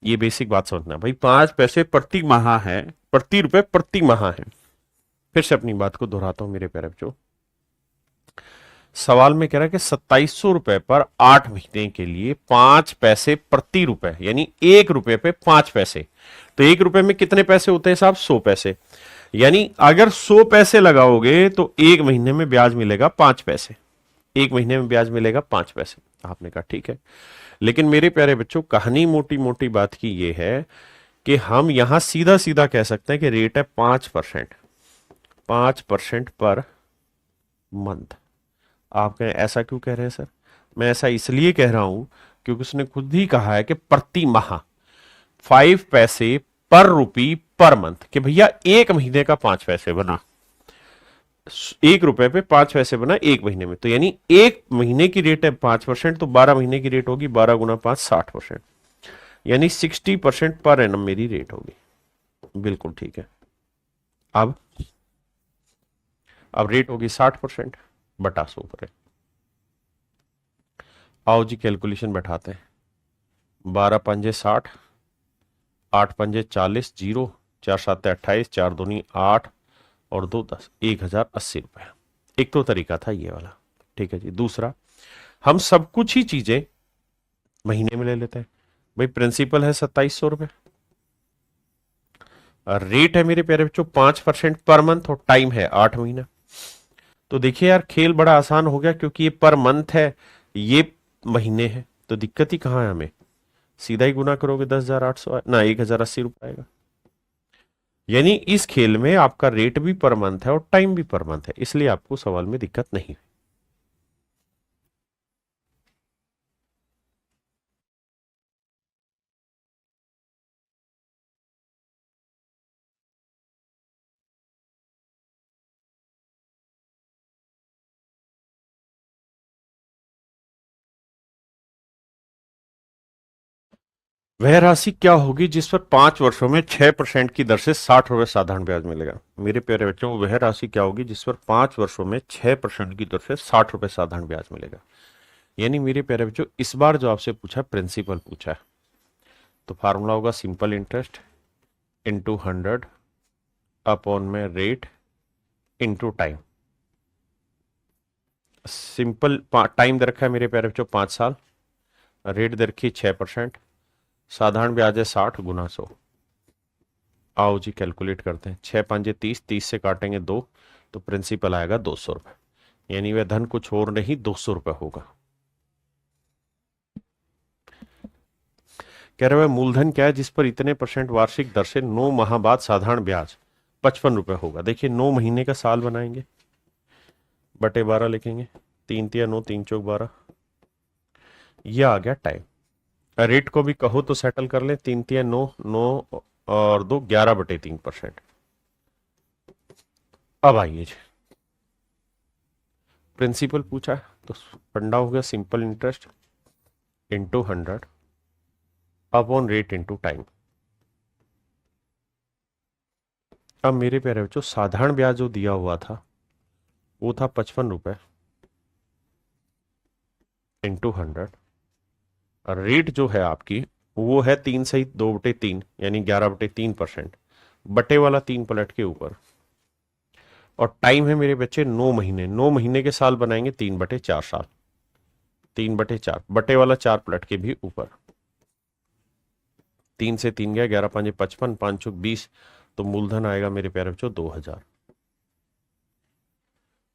ये बेसिक बात समझना भाई, 5 पैसे प्रति माह है, प्रति रुपए प्रति माह है। फिर से अपनी बात को दोहराता हूं मेरे प्यारे बच्चों। सवाल में कह रहा है कि 2700 रुपए पर 8 महीने के लिए 5 पैसे प्रति रुपए, यानी 1 रुपए पे 5 पैसे। तो 1 रुपए में कितने पैसे होते हैं साहब? 100 पैसे। यानी अगर 100 पैसे लगाओगे तो 1 महीने में ब्याज मिलेगा 5 पैसे। 1 महीने में ब्याज मिलेगा 5 पैसे। आपने कहा ठीक है, लेकिन मेरे प्यारे बच्चों, कहानी मोटी मोटी बात की ये है कि हम यहां सीधा सीधा कह सकते हैं कि रेट है 5%। 5% पर मंथ। आप कहें ऐसा क्यों कह रहे हैं सर? मैं ऐसा इसलिए कह रहा हूं क्योंकि उसने खुद ही कहा है कि प्रति माह 5 पैसे पर रुपी पर मंथ, कि भैया 1 महीने का 5 पैसे बना, 1 रुपए पे 5 पैसे बना 1 महीने में। तो यानी 1 महीने की रेट है 5%, तो 12 महीने की रेट होगी 12 गुना 5, 60%। यानी 60% पर एनम मेरी रेट होगी। बिल्कुल ठीक है। अब रेट होगी 60% बटा 100 पर। आओ जी कैलकुलेशन बैठाते हैं। 12 पंजे 60, 8 पंजे 40, जीरो, 4 7 28, 4 दूनी 8 और 2 10, 1080 रुपए। एक तो तरीका था ये वाला, ठीक है जी। दूसरा, हम सब कुछ ही चीजें महीने में ले लेते हैं। भाई प्रिंसिपल है 2700 रुपए, रेट है मेरे प्यारे बच्चों 5% पर मंथ, और टाइम है 8 महीना। तो देखिए यार, खेल बड़ा आसान हो गया, क्योंकि ये पर मंथ है, ये महीने है, तो दिक्कत ही कहां है हमें? सीधा ही गुना करोगे 10,800 ना 1080 रुपए आएगा। यानी इस खेल में आपका रेट भी पर मंथ है और टाइम भी पर मंथ है, इसलिए आपको सवाल में दिक्कत नहीं। वह राशि क्या होगी जिस पर 5 वर्षों में 6% की दर से 60 रुपए साधारण ब्याज मिलेगा? मेरे प्यारे बच्चों, वह राशि क्या होगी जिस पर 5 वर्षों में 6% की दर से 60 रुपए साधारण ब्याज मिलेगा? यानी मेरे प्यारे बच्चों, इस बार जो आपसे पूछा प्रिंसिपल पूछा है, तो फार्मूला होगा सिंपल इंटरेस्ट इंटू 100 अपॉन में rate into time. Simple time दे रखा है मेरे प्यारे बच्चों 5 साल, रेट दे रखी 6%, साधारण ब्याज है 60 गुना 100। आओ जी कैलकुलेट करते हैं। 6 पंजे 30, 30 से काटेंगे 2, तो प्रिंसिपल आएगा 200 रुपए। यानी वह धन कुछ और नहीं 200 रुपए होगा। कह रहे हैं मूलधन क्या है जिस पर इतने परसेंट वार्षिक दर से 9 माह बाद साधारण ब्याज 55 रुपए होगा? देखिए 9 महीने का साल बनाएंगे, बटे 12 लिखेंगे, 3 तिया 9, 3 चौक 12, यह आ गया टाइम। रेट को भी कहो तो सेटल कर ले, 3 तिया 9, 9 और 2 11/3%। अब आइए जी, प्रिंसिपल पूछा है तो फंडा हो गया simple interest into 100 upon rate into time. अब मेरे प्यारे बच्चों साधारण ब्याज जो दिया हुआ था वो था 55 रुपए इंटू 100, रेट जो है आपकी वो है 3 सहित 2/3 यानी 11/3%, बटे वाला 3 पलट के ऊपर, और टाइम है मेरे बच्चे 9 महीने। 9 महीने के साल बनाएंगे 3/4 साल, 3/4 बटे वाला 4 पलट के भी ऊपर। 3 से 3 गया, 11×5 = 55, 5×20, तो मूलधन आएगा मेरे प्यारे बच्चों 2000।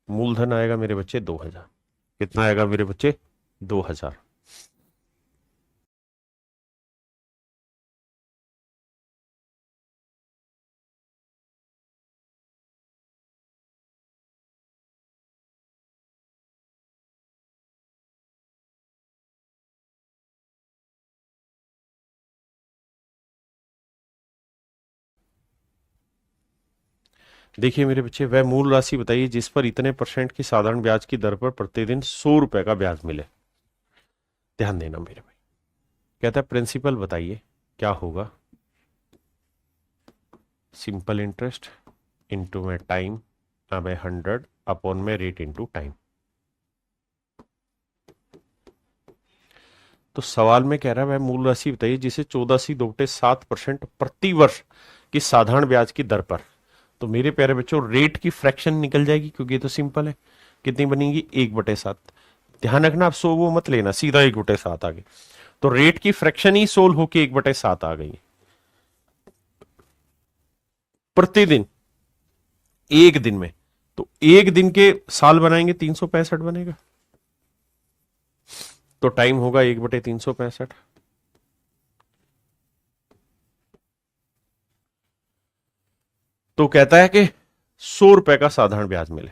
मूलधन आएगा मेरे बच्चे 2000। कितना आएगा मेरे बच्चे? 2000। देखिए मेरे बच्चे, वह मूल राशि बताइए जिस पर इतने % की साधारण ब्याज की दर पर प्रतिदिन 100 रुपए का ब्याज मिले। ध्यान देना मेरे भाई। कहता है प्रिंसिपल बताइए क्या होगा। सिंपल इंटरेस्ट इंटू में टाइम अब 100 अपॉन में रेट इंटू टाइम। तो सवाल में कह रहा है वह मूल राशि बताइए जिसे 14 सी 2/7% प्रति वर्ष की साधारण ब्याज की दर पर। तो मेरे प्यारे बच्चों रेट की फ्रैक्शन निकल जाएगी क्योंकि ये तो सिंपल है। कितनी बनेगी? 1/7। ध्यान रखना, आप 100 वो मत लेना, सीधा 1/7 आ गई। तो रेट की फ्रैक्शन ही 16 होके 1/7 आ गई प्रतिदिन, एक दिन में। तो एक दिन के साल बनाएंगे 365 बनेगा, तो टाइम होगा 1/365। तो कहता है कि 100 रुपए का साधारण ब्याज मिले।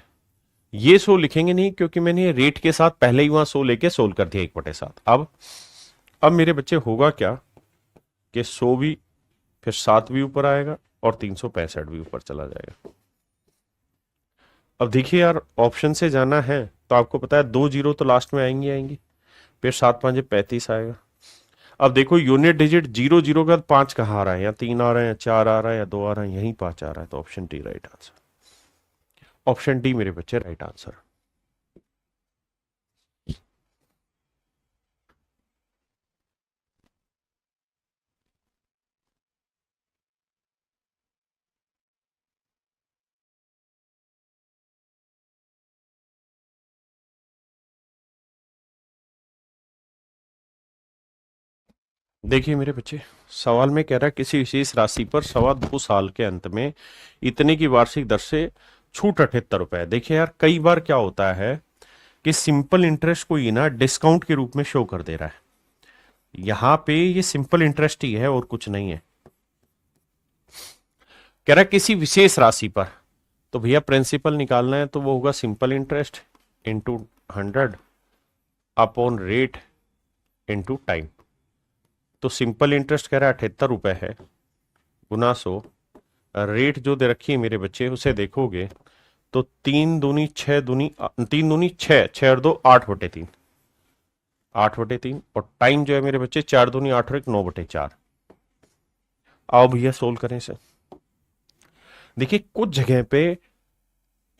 ये 100 लिखेंगे नहीं क्योंकि मैंने ये रेट के साथ पहले ही वहां 100 लेके सोल्व कर दिया 1/7। अब मेरे बच्चे होगा क्या कि 100 भी, फिर 7 भी ऊपर आएगा और 365 भी ऊपर चला जाएगा। अब देखिए यार, ऑप्शन से जाना है तो आपको पता है 2 जीरो तो लास्ट में आएंगी आएंगी, फिर 7×5 = 35 आएगा। अब देखो यूनिट डिजिट 0 0 का 5 कहाँ आ रहा है? या 3 आ रहा है, या 4 आ रहा है, या 2 आ रहा है, यहीं 5 आ रहा है। तो option D right answer. Option D मेरे बच्चे राइट आंसर। देखिए मेरे बच्चे, सवाल में कह रहा है किसी विशेष राशि पर 2.25 साल के अंत में इतने की वार्षिक दर से छूट 78 रुपए है। देखिए यार, कई बार क्या होता है कि सिंपल इंटरेस्ट को ही ना डिस्काउंट के रूप में शो कर दे रहा है। यहां पे ये सिंपल इंटरेस्ट ही है और कुछ नहीं है। कह रहा है किसी विशेष राशि पर, तो भैया प्रिंसिपल निकालना है तो वो होगा simple interest into 100 upon rate into time. तो सिंपल इंटरेस्ट कह रहा है 78 रुपए है, गुना 100। रेट जो दे रखी है मेरे बच्चे उसे देखोगे तो 3 दूनी 6, 6 और 2 8/3, 8/3। और टाइम जो है मेरे बच्चे 4 दूनी 8 और 1 9/4। आओ भैया सोल्व करें इसे। देखिए कुछ जगह पे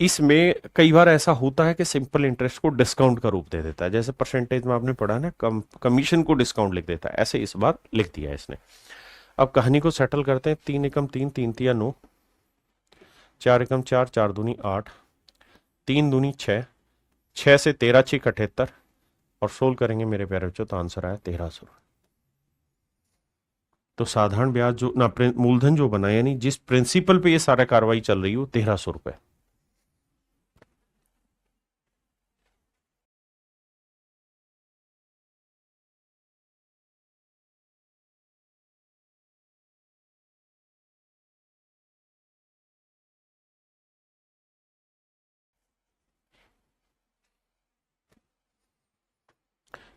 इसमें कई बार ऐसा होता है कि सिंपल इंटरेस्ट को डिस्काउंट का रूप दे देता है, जैसे परसेंटेज में आपने पढ़ा ना, कमीशन को डिस्काउंट लिख देता है, ऐसे इस बार लिख दिया है इसने। अब कहानी को सेटल करते हैं। 3 × 3 = 3, 3 × 9, 4 × 4 = 4 दूनी 8, 3 दूनी 6, 6 से 13 6 78, और सोल्व करेंगे मेरे प्यारे बच्चों तो आंसर आया 1300। तो साधारण ब्याज जो ना मूलधन जो बना, यानी जिस प्रिंसिपल पे ये सारा कार्रवाई चल रही हो, 1300 रुपए।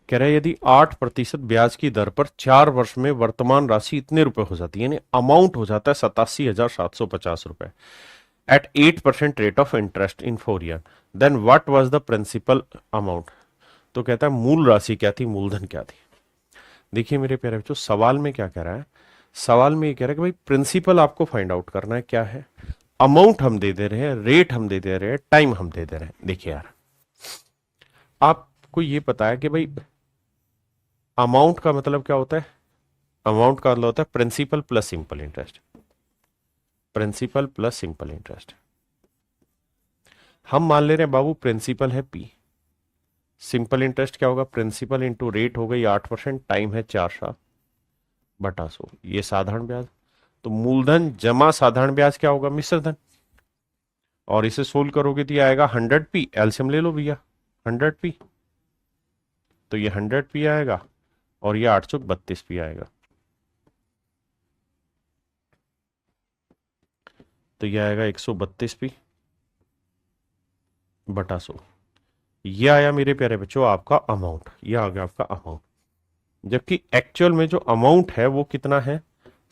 कह रहा है यदि 8% ब्याज की दर पर 4 वर्ष में वर्तमान राशि इतने रुपए हो जाती है, यानी अमाउंट हो जाता है 87,750 रुपए। at 8% rate of interest in 4 year, then what was the principal amount? तो कहता है मूल राशि क्या थी, मूलधन क्या थी। देखिए मेरे प्यारे बच्चों, सवाल में क्या कह रहा है, सवाल में ये कह रहा है कि भाई प्रिंसिपल आपको फाइंड आउट करना है क्या है, अमाउंट हम दे दे रहे हैं, रेट हम दे दे रहे हैं, टाइम हम दे दे रहे हैं। देखिए यार, आपको ये पता है कि भाई अमाउंट का मतलब क्या होता है, अमाउंट का मतलब होता है principal plus simple interest, principal plus simple interest. हम मान ले रहे हैं बाबू प्रिंसिपल है पी, सिंपल इंटरेस्ट क्या होगा, प्रिंसिपल इंटू रेट हो गई 8%, टाइम है 4 साल बटा 100, ये साधारण ब्याज। तो मूलधन जमा साधारण ब्याज क्या होगा, मिश्र धन। और इसे सोल्व करोगे तो ये आएगा 100p, एलसीएम ले लो भैया 100p, तो ये 100p आएगा और ये 832p आएगा, तो ये आएगा 132p बटा 100। ये आया मेरे प्यारे बच्चों आपका अमाउंट, ये आ गया आपका अमाउंट। जबकि एक्चुअल में जो अमाउंट है वो कितना है,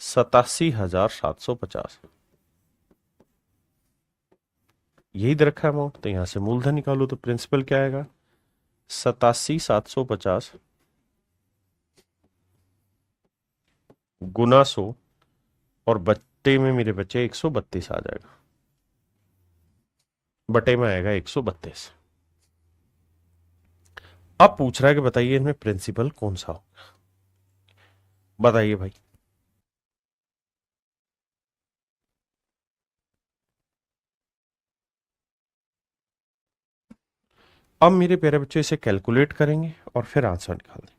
87,750, यही दे रखा है अमाउंट। तो यहां से मूलधन निकालो तो प्रिंसिपल क्या आएगा, 87,750 गुना 100 और बट्टे में मेरे बच्चे 132 आ जाएगा, बटे में आएगा 132। अब पूछ रहा है कि बताइए इनमें प्रिंसिपल कौन सा होगा, बताइए भाई। अब मेरे प्यारे बच्चों इसे कैलकुलेट करेंगे और फिर आंसर निकाल देंगे।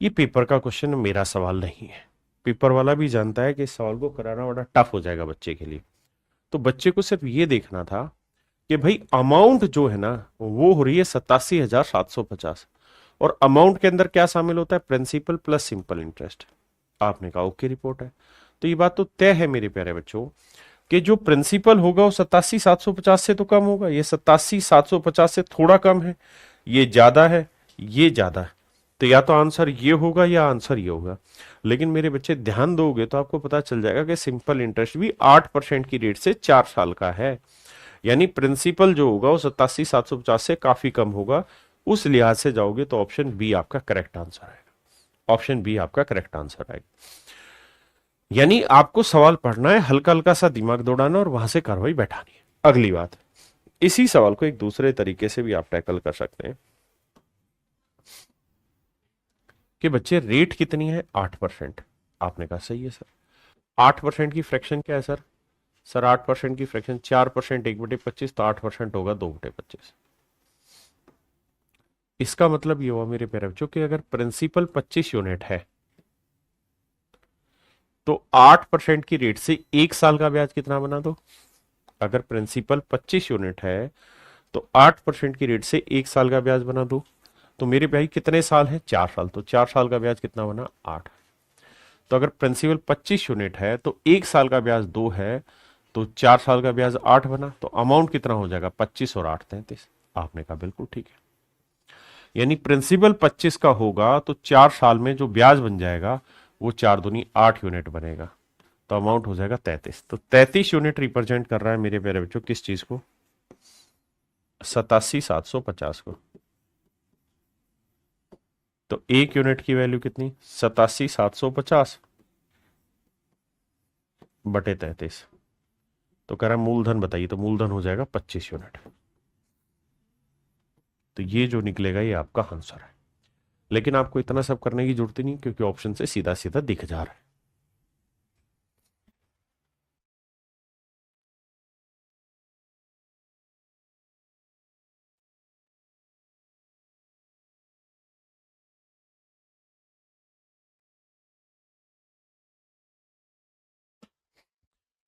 ये पेपर का क्वेश्चन, मेरा सवाल नहीं है, पेपर वाला भी जानता है कि इस सवाल को कराना बड़ा टफ हो जाएगा बच्चे के लिए। तो बच्चे को सिर्फ ये देखना था कि भाई अमाउंट जो है ना वो हो रही है 87,750, और अमाउंट के अंदर क्या शामिल होता है, प्रिंसिपल प्लस सिंपल इंटरेस्ट। आपने कहा ओके रिपोर्ट है, तो ये बात तो तय है मेरे प्यारे बच्चों कि जो प्रिंसिपल होगा वो 87,750 से तो कम होगा, ये 87,750 से थोड़ा कम है, ये ज्यादा है, ये ज्यादा है। तो या तो आंसर ये होगा या आंसर ये होगा। लेकिन मेरे बच्चे ध्यान दोगे तो आपको पता चल जाएगा कि सिंपल इंटरेस्ट भी 8% की रेट से 4 साल का है, यानी प्रिंसिपल जो होगा वो 87,750 से काफी कम होगा। उस लिहाज से जाओगे तो ऑप्शन बी आपका करेक्ट आंसर आएगा, ऑप्शन बी आपका करेक्ट आंसर आएगा। यानी आपको सवाल पढ़ना है, हल्का हल्का सा दिमाग दौड़ाना और वहां से कार्रवाई बैठानी है। अगली बात, इसी सवाल को एक दूसरे तरीके से भी आप टैकल कर सकते हैं कि बच्चे रेट कितनी है, 8%। आपने कहा सही है सर, 8% की फ्रैक्शन क्या है सर, सर 8% की फ्रैक्शन 4%, 1/25, तो 8% होगा 2/25। इसका मतलब ये हुआ मेरे प्यारे बच्चों कि अगर प्रिंसिपल 25 यूनिट है तो 8% की रेट से 1 साल का ब्याज कितना बना दो। अगर प्रिंसिपल 25 यूनिट है तो 8% की रेट से 1 साल का ब्याज बना दो, तो मेरे भाई कितने साल है, 4 साल, तो 4 साल का ब्याज कितना बना, 8। तो अगर प्रिंसिपल 25 यूनिट है तो 1 साल का ब्याज 2 है, तो 4 साल का ब्याज 8 बना, तो अमाउंट कितना हो जाएगा, 25 और 8 33। आपने कहा बिल्कुल ठीक है, यानी प्रिंसिपल 25 का होगा तो 4 साल में जो ब्याज बन जाएगा वो 4 दूनी 8 यूनिट बनेगा, तो अमाउंट हो जाएगा 33। तो 33 यूनिट रिप्रेजेंट कर रहा है मेरे प्यारे बच्चों किस चीज को, 87,750 को। तो 1 यूनिट की वैल्यू कितनी, 87,750 बटे 33। तो कह रहा है मूलधन बताइए, तो मूलधन हो जाएगा 25 यूनिट। तो ये जो निकलेगा ये आपका आंसर है। लेकिन आपको इतना सब करने की जरूरत नहीं क्योंकि ऑप्शन से सीधा सीधा दिख जा रहा है।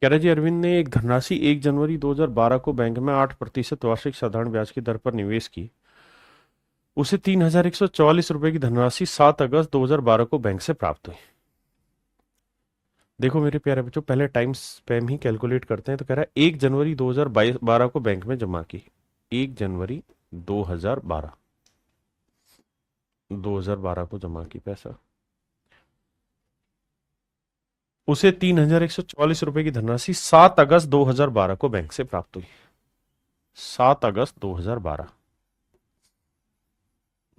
कह रहा जी अरविंद ने एक धनराशि 1 जनवरी 2012 को बैंक में 8% वार्षिक साधारण ब्याज की दर पर निवेश की। उसे 3,144 रुपए की धनराशि 7 अगस्त 2012 को बैंक से प्राप्त हुई। देखो मेरे प्यारे बच्चों, पहले टाइम स्पैम ही कैलकुलेट करते हैं। तो कह रहा है 1 जनवरी 2012 को बैंक में जमा की, 1 जनवरी 2012, 2012 को जमा की पैसा, उसे 3,144 रुपए की धनराशि 7 अगस्त 2012 को बैंक से प्राप्त हुई। 7 अगस्त 2012,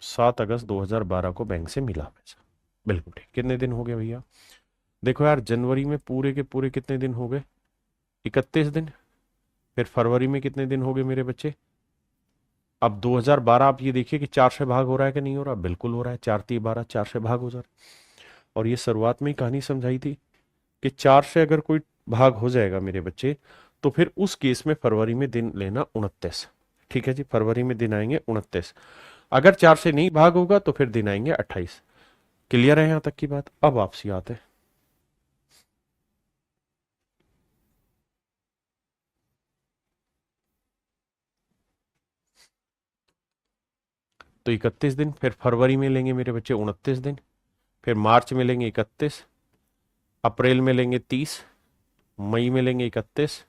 7 अगस्त 2012 को बैंक से मिला पैसा। बिल्कुल ठीक। कितने दिन हो गए भैया? देखो यार, जनवरी में पूरे के पूरे कितने दिन हो गए? 31 दिन। फिर फरवरी में कितने दिन हो गए मेरे बच्चे? अब 2012 आप ये देखिए कि 4 से भाग हो रहा है कि नहीं हो रहा? बिल्कुल हो रहा है। 4×3=12, 4 से भाग हो जा रहा है। और ये शुरुआत में ही कहानी समझाई थी कि 4 से अगर कोई भाग हो जाएगा मेरे बच्चे, तो फिर उस केस में फरवरी में दिन लेना 29। ठीक है जी, फरवरी में दिन आएंगे 29। अगर 4 से नहीं भाग होगा तो फिर दिन आएंगे 28। क्लियर है यहां तक की बात? अब वापसी आते हैं। तो 31 दिन, फिर फरवरी में लेंगे मेरे बच्चे 29 दिन, फिर मार्च में लेंगे 31, अप्रैल में लेंगे 30, मई में लेंगे 31,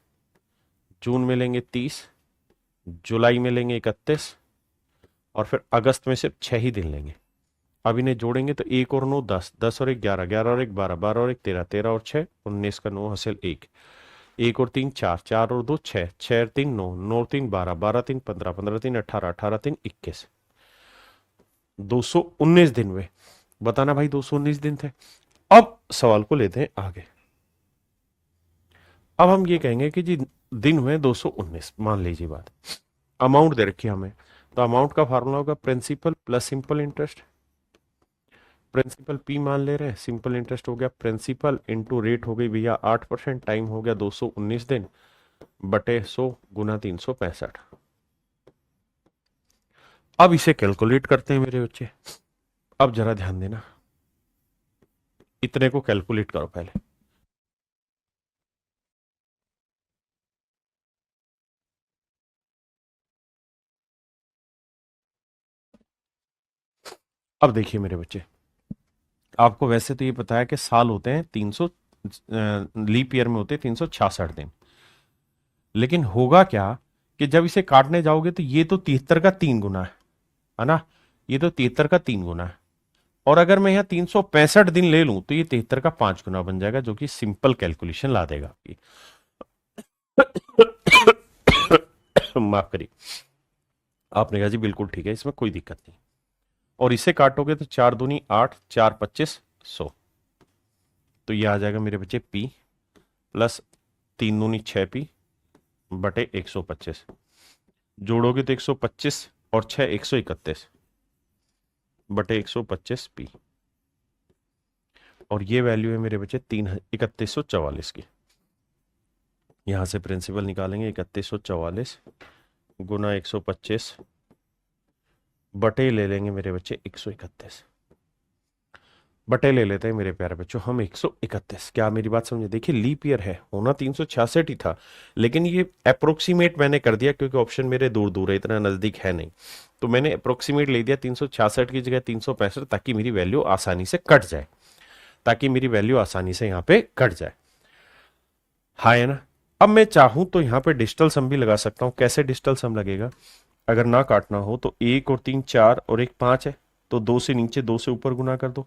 जून में लेंगे 30, जुलाई में लेंगे 31, और फिर अगस्त में सिर्फ 6 ही दिन लेंगे। अब इन्हें जोड़ेंगे तो 1 और 9 10, 10 और 1 11, 11 और 1 12, 12 और 1 13, 13 और 6 19 का 9 हासिल 1, 1 और 3 4, 4 और 2 6, 6 और 3 9, 9 और 3 12, 12 और 3 15, 15 और 3 18, 18 और 3 21, 219 दिन हुए। बताना भाई 219 दिन थे। अब सवाल को लेते हैं आगे। अब हम ये कहेंगे कि जी दिन हुए 219, मान लीजिए बात। अमाउंट दे रखी है हमें, तो अमाउंट का फार्मूला होगा principal plus simple interest. Principal P मान ले रहे हैं, सिंपल इंटरेस्ट हो गया प्रिंसिपल इंटू रेट हो गई भैया 8%, टाइम हो गया 219 दिन, बटे 100 × 365। अब इसे कैलकुलेट करते हैं मेरे बच्चे। अब जरा ध्यान देना, इतने को कैलकुलेट करो पहले। अब देखिए मेरे बच्चे, आपको वैसे तो ये पता है कि साल होते हैं 300, लीप ईयर में होते हैं 366 दिन। लेकिन होगा क्या कि जब इसे काटने जाओगे तो ये तो 73 का 3 गुना है ना? ये तो 73 का 3 गुना है। और अगर मैं यहाँ 365 दिन ले लूं तो ये 73 का 5 गुना बन जाएगा, जो कि सिंपल कैलकुलेशन ला देगा आपकी। माफ करिए। आपने कहा जी बिल्कुल ठीक है, इसमें कोई दिक्कत नहीं। और इसे काटोगे तो 4×2 = 8, 4×25 = 100। तो ये आ जाएगा मेरे बच्चे P प्लस 3×2 = 6P बटे 125। जोड़ोगे तो 125 और 6 131 बटे 125P। और ये वैल्यू है मेरे बच्चे 3144 की। यहां से प्रिंसिपल निकालेंगे 3144 गुना 125 बटे ले लेंगे मेरे बच्चे 131। बटे ले लेते हैं मेरे प्यारे बच्चों हम 131। क्या मेरी बात समझे? देखिए लीप ईयर है, होना 366 ही था, लेकिन ये अप्रोक्सीमेट मैंने कर दिया क्योंकि ऑप्शन मेरे दूर दूर है, इतना नजदीक है नहीं। तो मैंने अप्रोक्सीमेट ले दिया 366 की जगह 365, ताकि मेरी वैल्यू आसानी से कट जाए, ताकि मेरी वैल्यू आसानी से यहाँ पे कट जाए। हाँ है ना? अब मैं चाहूं तो यहाँ पे डिजिटल सम भी लगा सकता हूँ। कैसे डिजिटल सम लगेगा? अगर ना काटना हो तो 1 और 3 4 और 1 5 है, तो 2 से नीचे 2 से ऊपर गुना कर दो।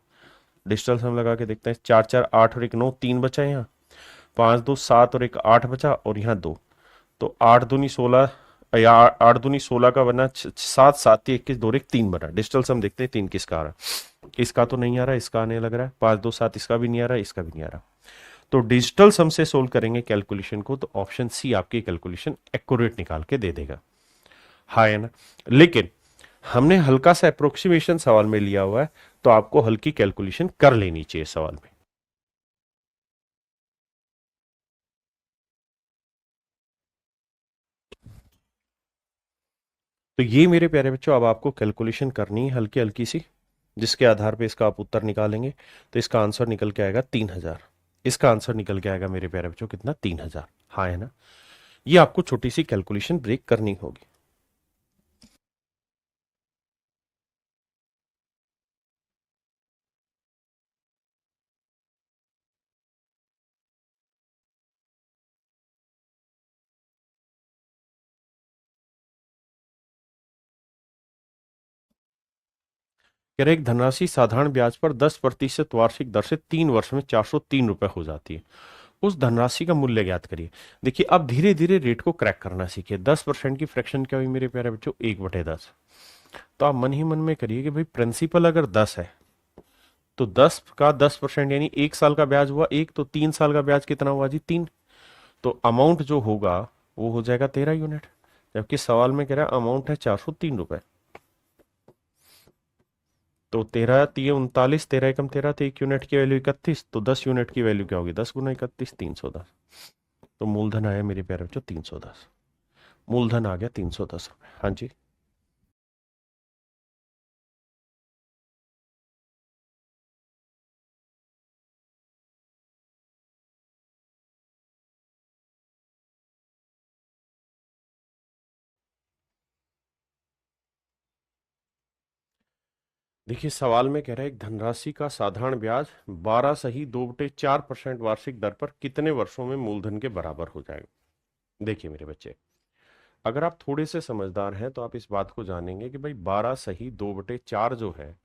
डिजिटल सम लगा के देखते हैं। 4 4 8 और 1 9, 3 बचा है यहाँ। 5 2 7 और 1 8 बचा, और यहाँ 2। तो 8 दूनी 16, या 8 दूनी 16 का बना 7, 7 3 21, 2 1 3 बना। डिजिटल सम देखते हैं 3 किसका आ रहा है। इसका तो नहीं आ रहा, इसका आने लग रहा है। 5 2 7 इसका भी नहीं आ रहा, इसका भी नहीं आ रहा। तो डिजिटल सम से सोल्व करेंगे कैलकुलेशन को, तो ऑप्शन सी आपकी कैलकुलेशन एक्यूरेट निकाल के दे देगा। हाँ है ना? लेकिन हमने हल्का सा अप्रोक्सीमेशन सवाल में लिया हुआ है, तो आपको हल्की कैलकुलेशन कर लेनी चाहिए सवाल में। तो ये मेरे प्यारे बच्चों, अब आपको कैलकुलेशन करनी है हल्की हल्की सी, जिसके आधार पे इसका आप उत्तर निकालेंगे। तो इसका आंसर निकल के आएगा 3000। इसका आंसर निकल के आएगा मेरे प्यारे बच्चों कितना? 3000। हाँ है ना? ये आपको छोटी सी कैलकुलेशन ब्रेक करनी होगी। कह रहे एक धनराशि साधारण ब्याज पर 10% वार्षिक दर से 3 वर्ष में 403 रुपए हो जाती है। उस धनराशि का मूल्य ज्ञात करिए। देखिए अब धीरे धीरे रेट को क्रैक करना सीखिए। 10% की फ्रैक्शन क्या हुई मेरे प्यारे बच्चों? 1/10। तो आप मन ही मन में करिए कि भाई प्रिंसिपल अगर 10 है तो 10 का 10% यानी 1 साल का ब्याज हुआ एक, तो 3 साल का ब्याज कितना हुआ जी? 3। तो अमाउंट जो होगा वो हो जाएगा 13 यूनिट, जबकि सवाल में कह रहा है अमाउंट है 403 रुपए। तो 13 3 39, 13 एकम 13, तो 1 यूनिट की वैल्यू 31, तो 10 यूनिट की वैल्यू क्या होगी? 10 × 31, 310। तो मूलधन आया मेरे प्यारे बच्चों 310। मूलधन आ गया 310 रुपए। हाँ जी। देखिए सवाल में कह रहा है एक धनराशि का साधारण ब्याज 12 सही 2/4% वार्षिक दर पर कितने वर्षों में मूलधन के बराबर हो जाएगा। देखिए मेरे बच्चे, अगर आप थोड़े से समझदार हैं तो आप इस बात को जानेंगे कि भाई 12 सही 2/4 जो है,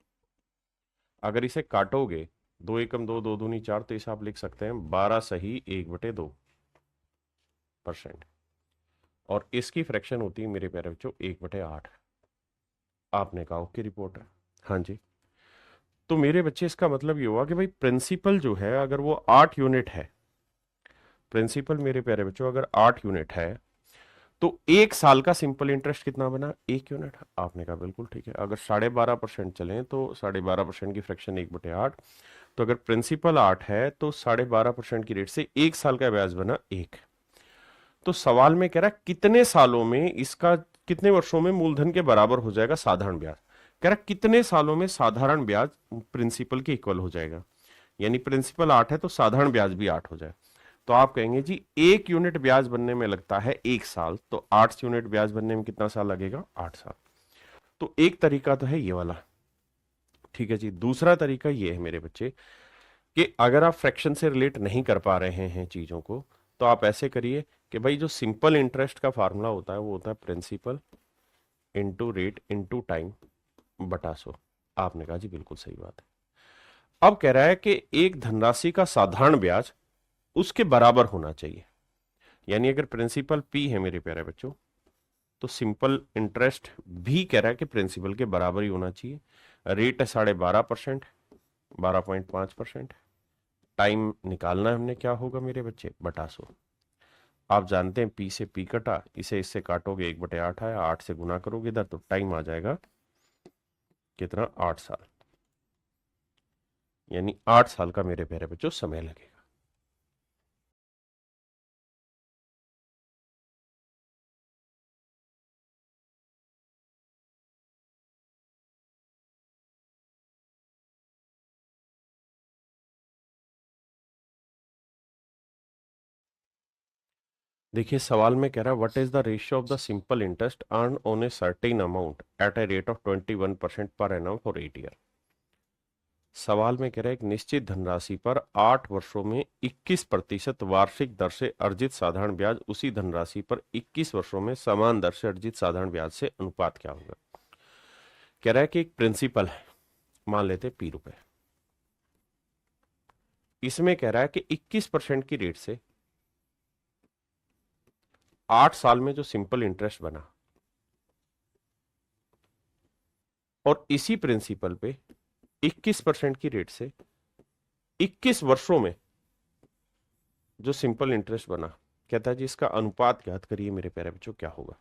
अगर इसे काटोगे, 2 एकम 2, 2 दूनी 4, तो इसे आप लिख सकते हैं 12 सही 1/2%। और इसकी फ्रैक्शन होती है मेरे प्यारे बच्चों 1/8। आपने कहा ओके रिपोर्ट है। हाँ जी। तो मेरे बच्चे इसका मतलब ये हुआ कि भाई प्रिंसिपल जो है अगर वो 8 यूनिट है, प्रिंसिपल मेरे प्यारे बच्चों अगर 8 यूनिट है, तो 1 साल का सिंपल इंटरेस्ट कितना बना? 1 यूनिट। आपने कहा बिल्कुल ठीक है। अगर 12.5% चलें तो 12.5% की फ्रैक्शन 1/8। तो अगर प्रिंसिपल 8 है तो 12.5% की रेट से 1 साल का ब्याज बना 1। तो सवाल में कह रहा है कितने सालों में इसका, कितने वर्षों में मूलधन के बराबर हो जाएगा साधारण ब्याज। कह रहा है कितने सालों में साधारण ब्याज प्रिंसिपल के इक्वल हो जाएगा। यानी प्रिंसिपल 8 है तो साधारण ब्याज भी 8 हो जाए। तो आप कहेंगे जी 1 यूनिट ब्याज बनने में लगता है 1 साल, तो 8 यूनिट ब्याज बनने में कितना साल लगेगा? 8 साल। तो एक तरीका तो है ये वाला। ठीक है जी। दूसरा तरीका ये है मेरे बच्चे कि अगर आप फ्रैक्शन से रिलेट नहीं कर पा रहे हैं चीजों को, तो आप ऐसे करिए कि भाई जो सिंपल इंटरेस्ट का फार्मूला होता है वो होता है principal into rate into time बटा 100। आपने कहा जी बिल्कुल सही बात है। अब कह रहा है कि एक धनराशि का साधारण ब्याज उसके बराबर होना चाहिए। यानी अगर प्रिंसिपल पी है मेरे प्यारे बच्चों, तो सिंपल इंटरेस्ट भी कह रहा है कि प्रिंसिपल के बराबर ही होना चाहिए। रेट है 12.5%, 12.5%। टाइम निकालना है हमने, क्या होगा मेरे बच्चे? बटा 100। आप जानते हैं पी से पी कटा, इसे इससे काटोगे 1/8 आया, 8 से गुना करोगे इधर तो टाइम आ जाएगा कितना? 8 साल। यानी 8 साल का मेरे प्यारे बच्चों समय लगेगा। देखिए सवाल में कह रहा है what is the ratio of the simple interest earn on a certain amount at a rate of 21% पर एनम फॉर 8 ईयर। सवाल में कह रहा है एक निश्चित धनराशि पर 8 वर्षों में 21% वार्षिक दर से अर्जित साधारण ब्याज उसी धनराशि पर 21 वर्षों में समान दर से अर्जित साधारण ब्याज से अनुपात क्या होगा। कह रहा है कि एक प्रिंसिपल है, मान लेते P रुपए। इसमें कह रहा है कि 21% की रेट से 8 साल में जो सिंपल इंटरेस्ट बना, और इसी प्रिंसिपल पे 21% की रेट से 21 वर्षों में जो सिंपल इंटरेस्ट बना, कहता है जी इसका अनुपात ज्ञात करिए मेरे प्यारे बच्चों क्या होगा।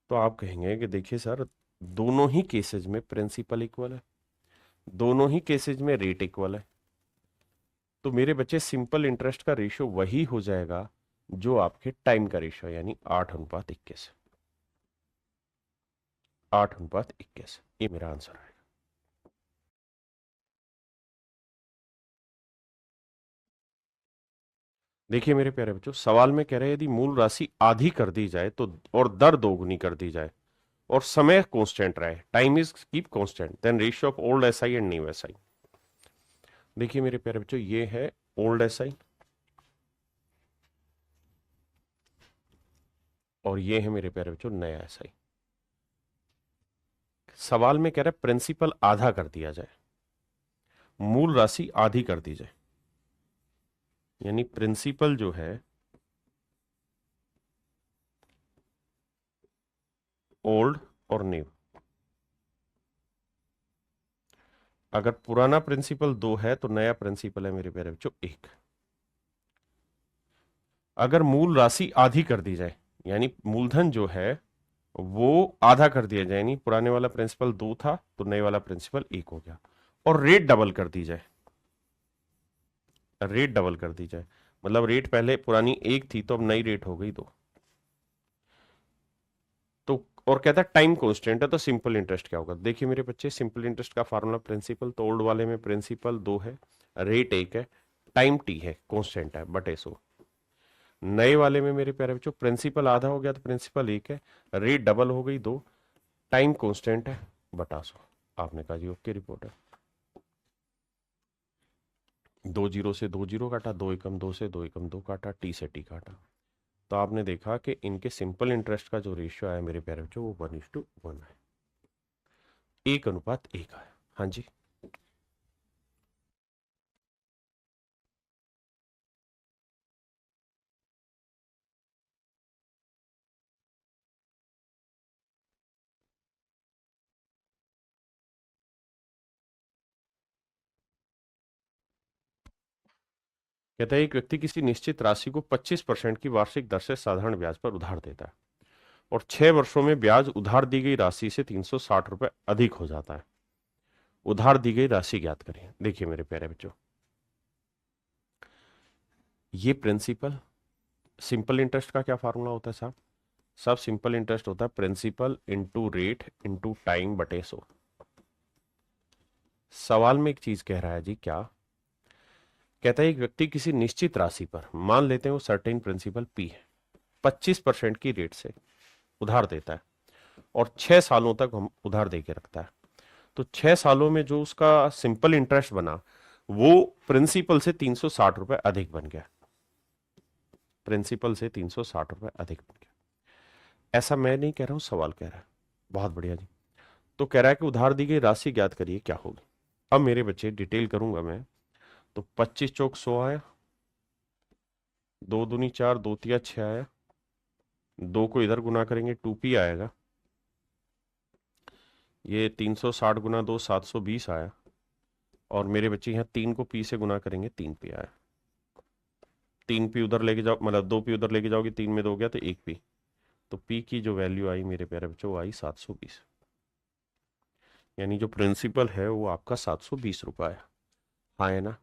तो आप कहेंगे कि देखिए सर, दोनों ही केसेज में प्रिंसिपल इक्वल है, दोनों ही केसेज में रेट इक्वल है, तो मेरे बच्चे सिंपल इंटरेस्ट का रेशियो वही हो जाएगा जो आपके टाइम का रेशियो, यानी 8:21। 8:21 ये मेरा आंसर है। देखिए मेरे प्यारे बच्चों, सवाल में कह रहे हैं यदि मूल राशि आधी कर दी जाए तो, और दर दोगुनी कर दी जाए, और समय कांस्टेंट रहे, time is keep constant, then ratio of old SI and new SI. देखिए मेरे प्यारे बच्चों, ये है ओल्ड एसआई और ये है मेरे प्यारे बच्चों नया एसआई। सवाल में कह रहा है प्रिंसिपल आधा कर दिया जाए, मूल राशि आधी कर दी जाए, यानी प्रिंसिपल जो है ओल्ड और न्यू, अगर पुराना प्रिंसिपल 2 है तो नया प्रिंसिपल है मेरे प्यारे बच्चों 1। अगर मूल राशि आधी कर दी जाए, यानी मूलधन जो है वो आधा कर दिया जाए, यानी पुराने वाला प्रिंसिपल 2 था तो नए वाला प्रिंसिपल 1 हो गया, और रेट डबल कर दी जाए, रेट डबल कर दी जाए, मतलब रेट पहले पुरानी 1 थी तो अब नई रेट हो गई 2। तो और कहता है टाइम कांस्टेंट है तो सिंपल इंटरेस्ट क्या होगा। देखिए मेरे बच्चे, सिंपल इंटरेस्ट का फार्मूला प्रिंसिपल, तो ओल्ड वाले में प्रिंसिपल 2 है, रेट 1 है, टाइम टी है, कांस्टेंट है बटे 100। नए वाले में मेरे प्यारे बच्चों प्रिंसिपल आधा हो गया तो प्रिंसिपल 1 है, रेट डबल हो गई 2, टाइम कांस्टेंट है बटा 100। आपने कहा जी ओके रिपोर्ट है। 2 जीरो से 2 जीरो काटा, 2 एकम 2 से 2 एकम 2 काटा, टी से टी काटा, तो आपने देखा कि इनके सिंपल इंटरेस्ट का जो रेशियो आया मेरे प्यारे बच्चों वो 1:1 है, 1:1 है। हाँ जी, कहता है एक व्यक्ति किसी निश्चित राशि को 25% की वार्षिक दर से साधारण ब्याज पर उधार देता है और 6 वर्षों में ब्याज उधार दी गई राशि से 360 रुपए अधिक हो जाता है। उधार दी गई राशि ज्ञात करें। देखिए मेरे प्यारे बच्चों, ये प्रिंसिपल, सिंपल इंटरेस्ट का क्या फार्मूला होता है साहब? सब सिंपल इंटरेस्ट होता है principal into rate into time बटे 100। सवाल में एक चीज कह रहा है जी, क्या कहता है एक व्यक्ति किसी निश्चित राशि पर, मान लेते हैं वो सर्टेन प्रिंसिपल पी है, 25% की रेट से उधार देता है और 6 सालों तक हम उधार दे के रखता है। तो 6 सालों में जो उसका सिंपल इंटरेस्ट बना वो प्रिंसिपल से 360 रुपए अधिक बन गया, प्रिंसिपल से 360 रुपए अधिक बन गया। ऐसा मैं नहीं कह रहा हूं, सवाल कह रहा है। बहुत बढ़िया जी। तो कह रहा है कि उधार दी गई राशि ज्ञात करिए क्या होगी। अब मेरे बच्चे डिटेल करूंगा मैं, तो 25 चौक 100 आया, 2 दूनी 4, 2 तिया 6 आया, 2 को इधर गुना करेंगे 2p आएगा, ये 360 गुना 2 720 आया, और मेरे बच्चे यहाँ 3 को p से गुना करेंगे 3p आया। 3p उधर लेके जाओ, मतलब 2p उधर लेके जाओगे, 3 में 2 गया तो 1p, तो p की जो वैल्यू आई मेरे प्यारे बच्चों वो आई 720, यानी जो प्रिंसिपल है वो आपका 720 रुपये है। हाँ है ना।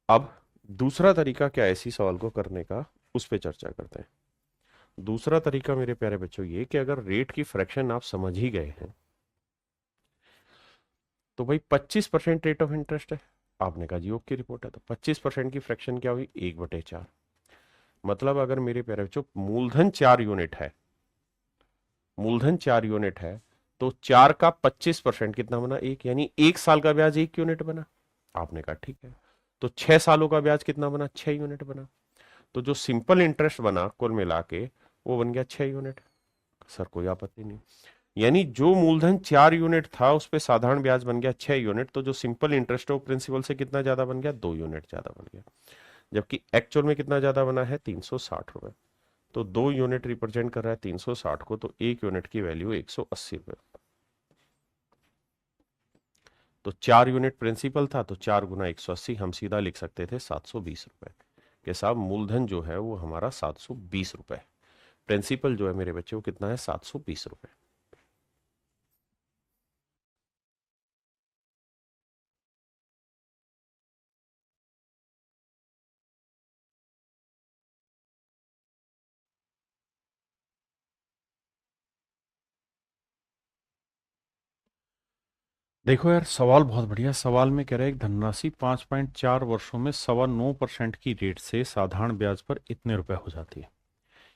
अब दूसरा तरीका क्या है इसी सवाल को करने का, उस पर चर्चा करते हैं। दूसरा तरीका मेरे प्यारे बच्चों ये कि अगर रेट की फ्रैक्शन आप समझ ही गए हैं तो भाई 25% रेट ऑफ इंटरेस्ट है, आपने कहा जी ओके रिपोर्ट है, तो 25% की फ्रैक्शन क्या हुई 1/4। मतलब अगर मेरे प्यारे बच्चों मूलधन 4 यूनिट है, मूलधन 4 यूनिट है, तो 4 का 25% कितना बना 1, यानी 1 साल का ब्याज 1 यूनिट बना। आपने कहा ठीक है। तो 6 सालों का ब्याज कितना बना 6 यूनिट बना। तो जो सिंपल इंटरेस्ट बना कुल मिला के वो बन गया 6 यूनिट। सर कोई आपत्ति नहीं, यानी जो मूलधन 4 यूनिट था उस पर साधारण ब्याज बन गया 6 यूनिट, तो जो सिंपल इंटरेस्ट है वो प्रिंसिपल से कितना ज्यादा बन गया 2 यूनिट ज्यादा बन गया, जबकि एक्चुअल में कितना ज्यादा बना है 360 रुपए। तो 2 यूनिट रिप्रेजेंट कर रहा है 360 को, तो 1 यूनिट की वैल्यू 180 रुपए। तो 4 यूनिट प्रिंसिपल था तो 4 गुना 180, हम सीधा लिख सकते थे 720 रुपए के साथ मूलधन जो है वो हमारा 720 रुपए, प्रिंसिपल जो है मेरे बच्चे वो कितना है 720 रुपए। देखो यार, सवाल बहुत बढ़िया। सवाल में कह रहा है एक धनराशि 5.4 वर्षों में 9.25% की रेट से साधारण ब्याज पर इतने रुपए हो जाती है,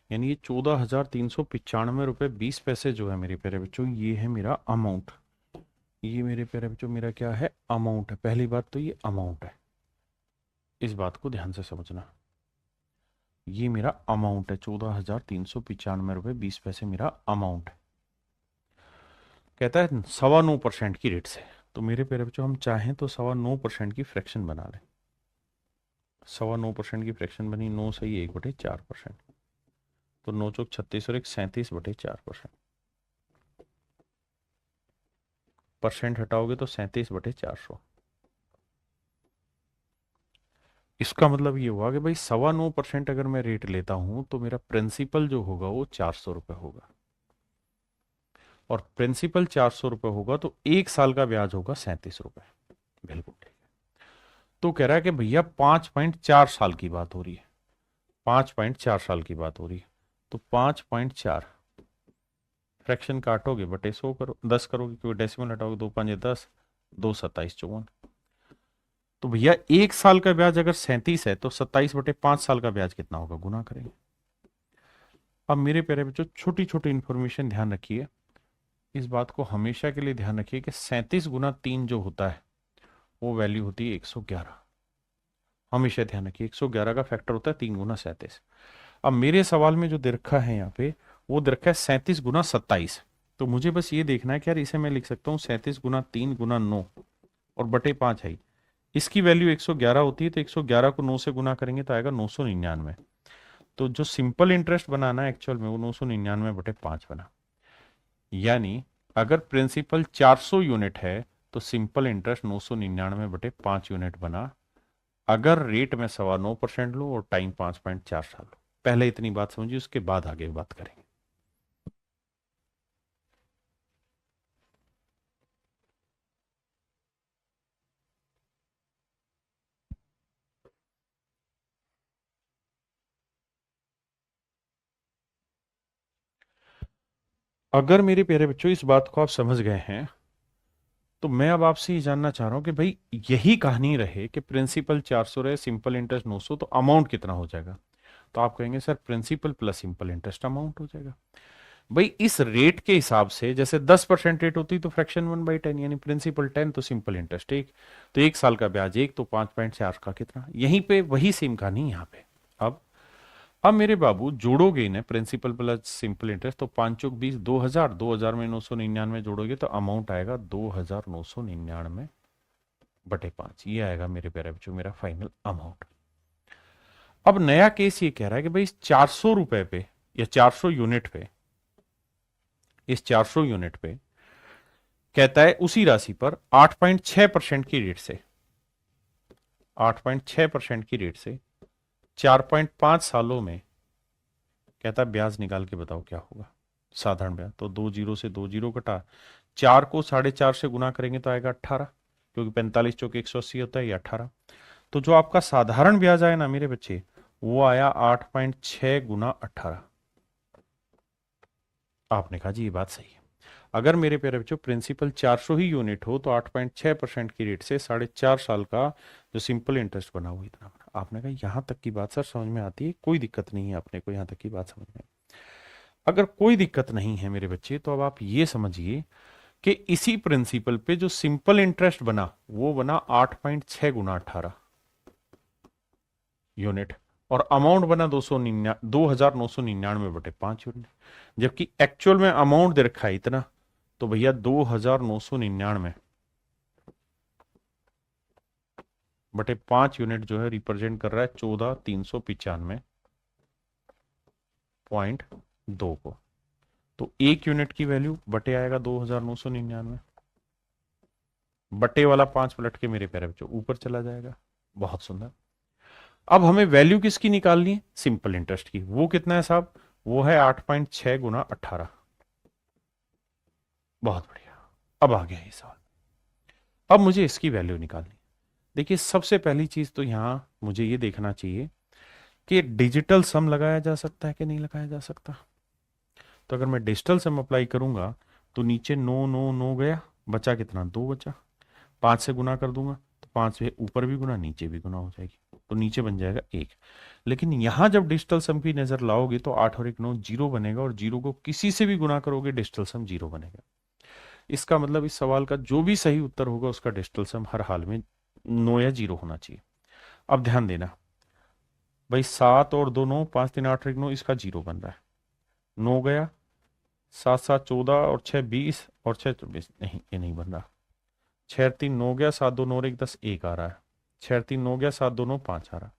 यानी ये 14,395 रुपये 20 पैसे जो है मेरे प्यारे बच्चों, ये है मेरा अमाउंट। ये मेरे प्यारे बच्चों मेरा क्या है अमाउंट है। पहली बात तो ये अमाउंट है, इस बात को ध्यान से समझना। ये मेरा अमाउंट है, 14,395 रुपये 20 पैसे मेरा अमाउंट है। कहता है 9.25% की रेट से। तो मेरे प्यारे बच्चों, हम चाहें तो 9.25% की फ्रैक्शन बना लें। 9.25% की फ्रैक्शन बनी, 9 सही 1/4%। तो 9 चौक 36 और 37/4%। परसेंट हटाओगे तो 37/400। इसका मतलब ये हुआ कि भाई 9.25% अगर मैं रेट लेता हूं तो मेरा प्रिंसिपल जो होगा वो 400 रुपये होगा। और प्रिंसिपल 400 रुपये होगा तो 1 साल का ब्याज होगा 37 रुपये। बिल्कुल ठीक। तो कह रहा है कि भैया 5.4 साल की बात हो रही है। 5.4 साल की बात हो रही है। तो 5.4 फ्रैक्शन काटोगे बटे 100 करो, 10 करोगे, क्योंकि डेसिमल हटाओगे, 2×5 = 10, 2×27 = 54। तो भैया 1 साल का ब्याज अगर 37 है तो 27/5 साल का ब्याज कितना होगा, गुना करेंगे। अब मेरे प्यारे बच्चों, छोटी छोटी इंफॉर्मेशन ध्यान रखिए। इस बात को हमेशा के लिए ध्यान रखिए कि 37 × 3 जो होता है वो वैल्यू होती है 111। हमेशा ध्यान रखिए, 111 का फैक्टर होता है 3×37। अब मेरे सवाल में जो दे रखा है यहाँ पे, वो दे रखा है 37 × 27। तो मुझे बस ये देखना है कि यार इसे मैं लिख सकता हूँ 37 × 3 × 9 और बटे 5 है। इसकी वैल्यू 111 होती है, तो 111 को 9 से गुना करेंगे तो आएगा 999। तो जो सिंपल इंटरेस्ट बनाना है एक्चुअल में वो 999/5 बना। यानी अगर प्रिंसिपल 400 यूनिट है तो सिंपल इंटरेस्ट 999/5 यूनिट बना। अगर रेट में 9.25% लूँ और टाइम 5.4 साल लूँ। पहले इतनी बात समझिए, उसके बाद आगे बात करेंगे। अगर मेरे प्यारे बच्चों इस बात को आप समझ गए हैं तो मैं अब आपसे ये जानना चाह रहा हूं कि भाई यही कहानी रहे कि प्रिंसिपल 400 रहे, सिंपल इंटरेस्ट 900, तो अमाउंट कितना हो जाएगा। तो आप कहेंगे sir principal plus simple interest amount हो जाएगा। भाई इस रेट के हिसाब से जैसे 10% रेट होती तो फ्रैक्शन 1/10, यानी प्रिंसिपल 10 तो सिंपल इंटरेस्ट 1। तो 1 साल का ब्याज 1, तो 5.4 का कितना, यहीं पे वही सेम कहानी यहाँ पे। अब मेरे बाबू जोड़ोगे इन्हें, प्रिंसिपल प्लस सिंपल इंटरेस्ट, तो 5 चौक 20, 2000, 2000 में 999 जोड़ोगे तो अमाउंट आएगा 2999/5। ये आएगा मेरे प्यारे बच्चों मेरा फाइनल अमाउंट। अब नया केस ये कह रहा है कि भाई इस 400 रुपए पे या 400 यूनिट पे, इस 400 यूनिट पे कहता है उसी राशि पर 8.6% की रेट से, 8.6% की रेट से 4.5 सालों में कहता है ब्याज निकाल के बताओ क्या होगा साधारण ब्याज। तो 2 जीरो से 2 जीरो कटा, 4 को 4.5 से गुना करेंगे तो आएगा 18, क्योंकि 45 चौक 180 होता है, ये 18। तो जो आपका साधारण ब्याज आया ना मेरे बच्चे, वो आया 8.6 × 18। आपने कहा जी ये बात सही है। अगर मेरे प्यारे बच्चों प्रिंसिपल 400 ही यूनिट हो तो 8.6% की रेट से 4.5 साल का जो सिंपल इंटरेस्ट बना वो इतना बना। आपने कहा यहां तक की बात सर समझ में आती है, कोई दिक्कत नहीं है, अपने को यहां तक की बात समझ में। अगर कोई दिक्कत नहीं है मेरे बच्चे, तो अब आप ये समझिए कि इसी प्रिंसिपल पे जो सिंपल इंटरेस्ट बना वो बना 8.6 × 18 यूनिट, और अमाउंट बना 2999/5 यूनिट। जबकि एक्चुअल में अमाउंट दे रखा है इतना, तो भैया 2999/5 यूनिट जो है रिप्रेजेंट कर रहा है 14,395.2 को। तो 1 यूनिट की वैल्यू बटे आएगा 2999, बटे वाला 5 पलट के मेरे प्यारे बच्चों ऊपर चला जाएगा। बहुत सुंदर। अब हमें वैल्यू किसकी निकालनी है, सिंपल इंटरेस्ट की। वो कितना है साहब, वो है 8.6 × 18। बहुत बढ़िया। अब आ गया ये सवाल। अब मुझे इसकी वैल्यू निकालनी। देखिए सबसे पहली चीज तो यहां मुझे ये देखना चाहिए कि डिजिटल सम लगाया जा सकता है कि नहीं लगाया जा सकता। तो अगर मैं डिजिटल सम अप्लाई करूंगा तो नीचे 9 गया, बचा कितना, 2 बचा। 5 से गुना कर दूंगा तो 5 से ऊपर भी गुना नीचे भी गुना हो जाएगी, तो नीचे बन जाएगा 1। लेकिन यहां जब डिजिटल सम की नजर लाओगे तो 8 और 1 9 जीरो बनेगा, और जीरो को किसी से भी गुना करोगे डिजिटल सम जीरो बनेगा। इसका मतलब इस सवाल का जो भी सही उत्तर होगा उसका डिजिटल सम हर हाल में 9 या 0 होना चाहिए। अब ध्यान देना भाई, 7 और 2 9, 5 3 8 1 9, इसका जीरो बन रहा है। 9 गया, 7 7 14 और 6 20 और 6 24, नहीं ये नहीं बन रहा। 6 3 9 गया, 7 2 9 और 1 10, 1 आ रहा है। 6 3 9 गया, 7 2 9 5 आ रहा है।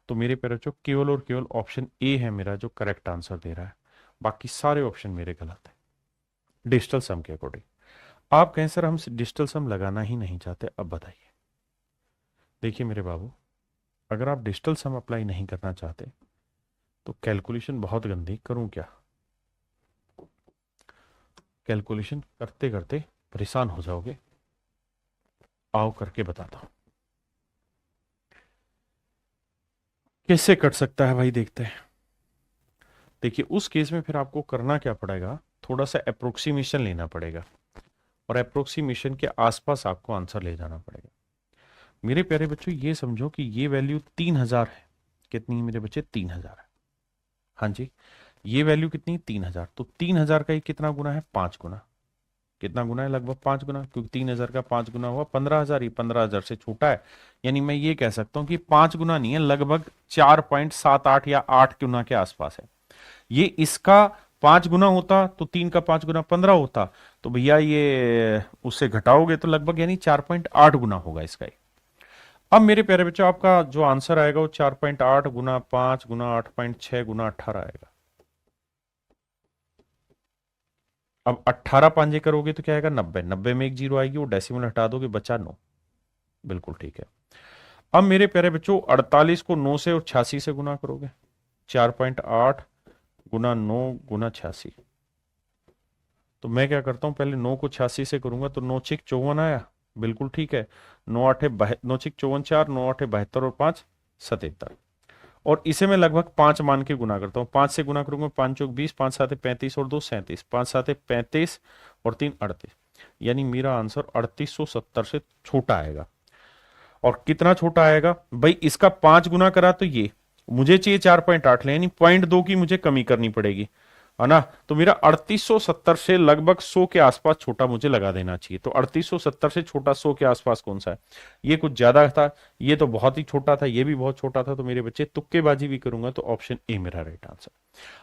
तो मेरे प्यारे बच्चों केवल और केवल ऑप्शन ए है मेरा जो करेक्ट आंसर दे रहा है, बाकी सारे ऑप्शन मेरे गलत है डिजिटल सम के अकॉर्डिंग। आप कहें सर हम डिजिटल सम लगाना ही नहीं चाहते, अब बताइए। देखिए मेरे बाबू, अगर आप डिजिटल सम अप्लाई नहीं करना चाहते तो कैलकुलेशन बहुत गंदी करूं क्या, कैलकुलेशन करते करते परेशान हो जाओगे। आओ करके बताता हूं कैसे कट सकता है भाई, देखते हैं। देखिए उस केस में फिर आपको करना क्या पड़ेगा, थोड़ा सा अप्रोक्सीमेशन लेना पड़ेगा और अप्रोक्सीमेशन के आसपास आपको आंसर ले जाना पड़ेगा। मेरे प्यारे बच्चों ये समझो कि ये वैल्यू 3000 है। कितनी है मेरे बच्चे? 3000 है। हाँ जी, ये वैल्यू कितनी? 3000। तो 3000 का ये कितना गुना है? 5 गुना। कितना गुना है? लगभग 5 गुना, क्योंकि 3000 का 5 गुना हुआ 15000, ये 15000 से छोटा है। यानी मैं ये कह सकता हूं कि 5 गुना नहीं है, लगभग 4.78 या 8 गुना के आसपास है। ये इसका 5 गुना होता तो 3 का 5 गुना 15 होता, तो भैया ये उससे घटाओगे तो लगभग यानी 4.8 गुना होगा इसका। अब मेरे प्यारे बच्चों आपका जो आंसर आएगा वो 4.8 गुना 5 गुना 8.6 गुना 18 आएगा। अब 18 पांजे करोगे तो क्या आएगा? 90। 90 में एक जीरो आएगी, वो डेसिमल हटा दोगे, बचा 9। बिल्कुल ठीक है। अब मेरे प्यारे बच्चों 48 को 9 से और 86 से गुना करोगे, 4.8 गुना 9 गुना 86। तो मैं क्या करता हूं, पहले 9 को 86 से करूंगा तो 9 6 54 आया। बिल्कुल ठीक है। 9 8 9 6 54 4, 9 8 72 और 5 77। और इसे मैं लगभग 5 मान के गुना करता हूं। 5 से गुना करूंगा, 5 चौक 20, 5 7 35 और 2 37, 5 7 35 और 3 38। यानी मेरा आंसर 3870 से छोटा आएगा। और कितना छोटा आएगा भाई? इसका 5 गुना करा तो ये मुझे चाहिए 4.8 यानी 0.2 की मुझे कमी करनी पड़ेगी, है ना। तो मेरा 3870 से लगभग 100 के आसपास छोटा मुझे लगा देना चाहिए। तो 3870 से छोटा 100 के आसपास कौन सा है? ये कुछ ज्यादा था, ये तो बहुत ही छोटा था, ये भी बहुत छोटा था। तो मेरे बच्चे तुक्केबाजी भी करूंगा तो ऑप्शन ए मेरा राइट आंसर।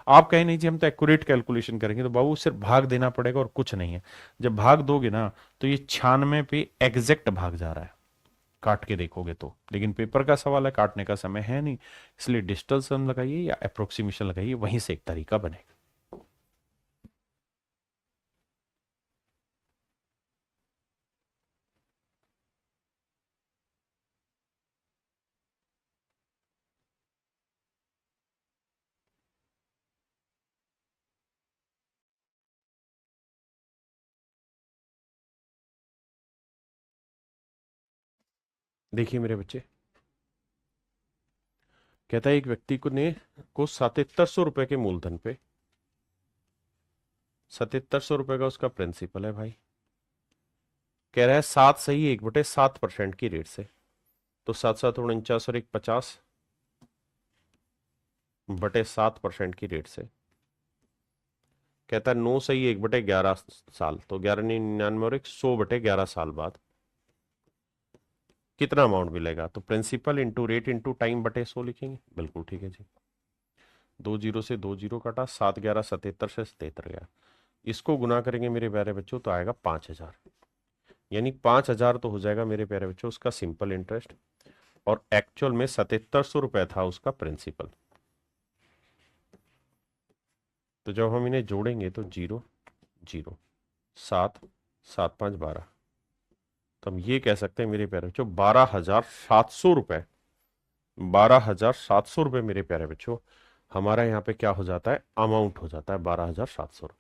आप कहें नहीं जी हम तो एक्यूरेट कैलकुलेशन करेंगे, तो बाबू सिर्फ भाग देना पड़ेगा और कुछ नहीं है। जब भाग दोगे ना तो ये 96 पे एग्जैक्ट भाग जा रहा है, काट के देखोगे तो। लेकिन पेपर का सवाल है, काटने का समय है नहीं, इसलिए डिजिटल सम लगाइए या अप्रोक्सीमेशन लगाइए, वहीं से एक तरीका बनेगा। देखिए मेरे बच्चे, कहता है एक व्यक्ति को 7700 रुपए के मूलधन पे 7700 रुपए का उसका प्रिंसिपल है भाई। कह रहा है 7 सही 1/7% की रेट से। तो 7 7 49 और 1 50 बटे 7% की रेट से। कहता है 9 सही 1/11 साल, तो 11 99 और 100/11 साल बाद कितना अमाउंट मिलेगा? तो principal into rate into time बटे 100 लिखेंगे। बिल्कुल ठीक है जी। 2 जीरो से 2 जीरो कटा, 7 11 77 से 77 गया। इसको गुना करेंगे मेरे प्यारे बच्चों तो आएगा 5000। यानी 5000 तो हो जाएगा मेरे प्यारे बच्चों उसका सिंपल इंटरेस्ट, और एक्चुअल में 7700 रुपए था उसका प्रिंसिपल। तो जब हम इन्हें जोड़ेंगे तो 0 0 7 7 5 12, तो हम ये कह सकते हैं मेरे प्यारे बच्चों 12700 रुपए, 12700 रुपए मेरे प्यारे बच्चों हमारा यहाँ पे क्या हो जाता है? अमाउंट हो जाता है 12700 रुपए।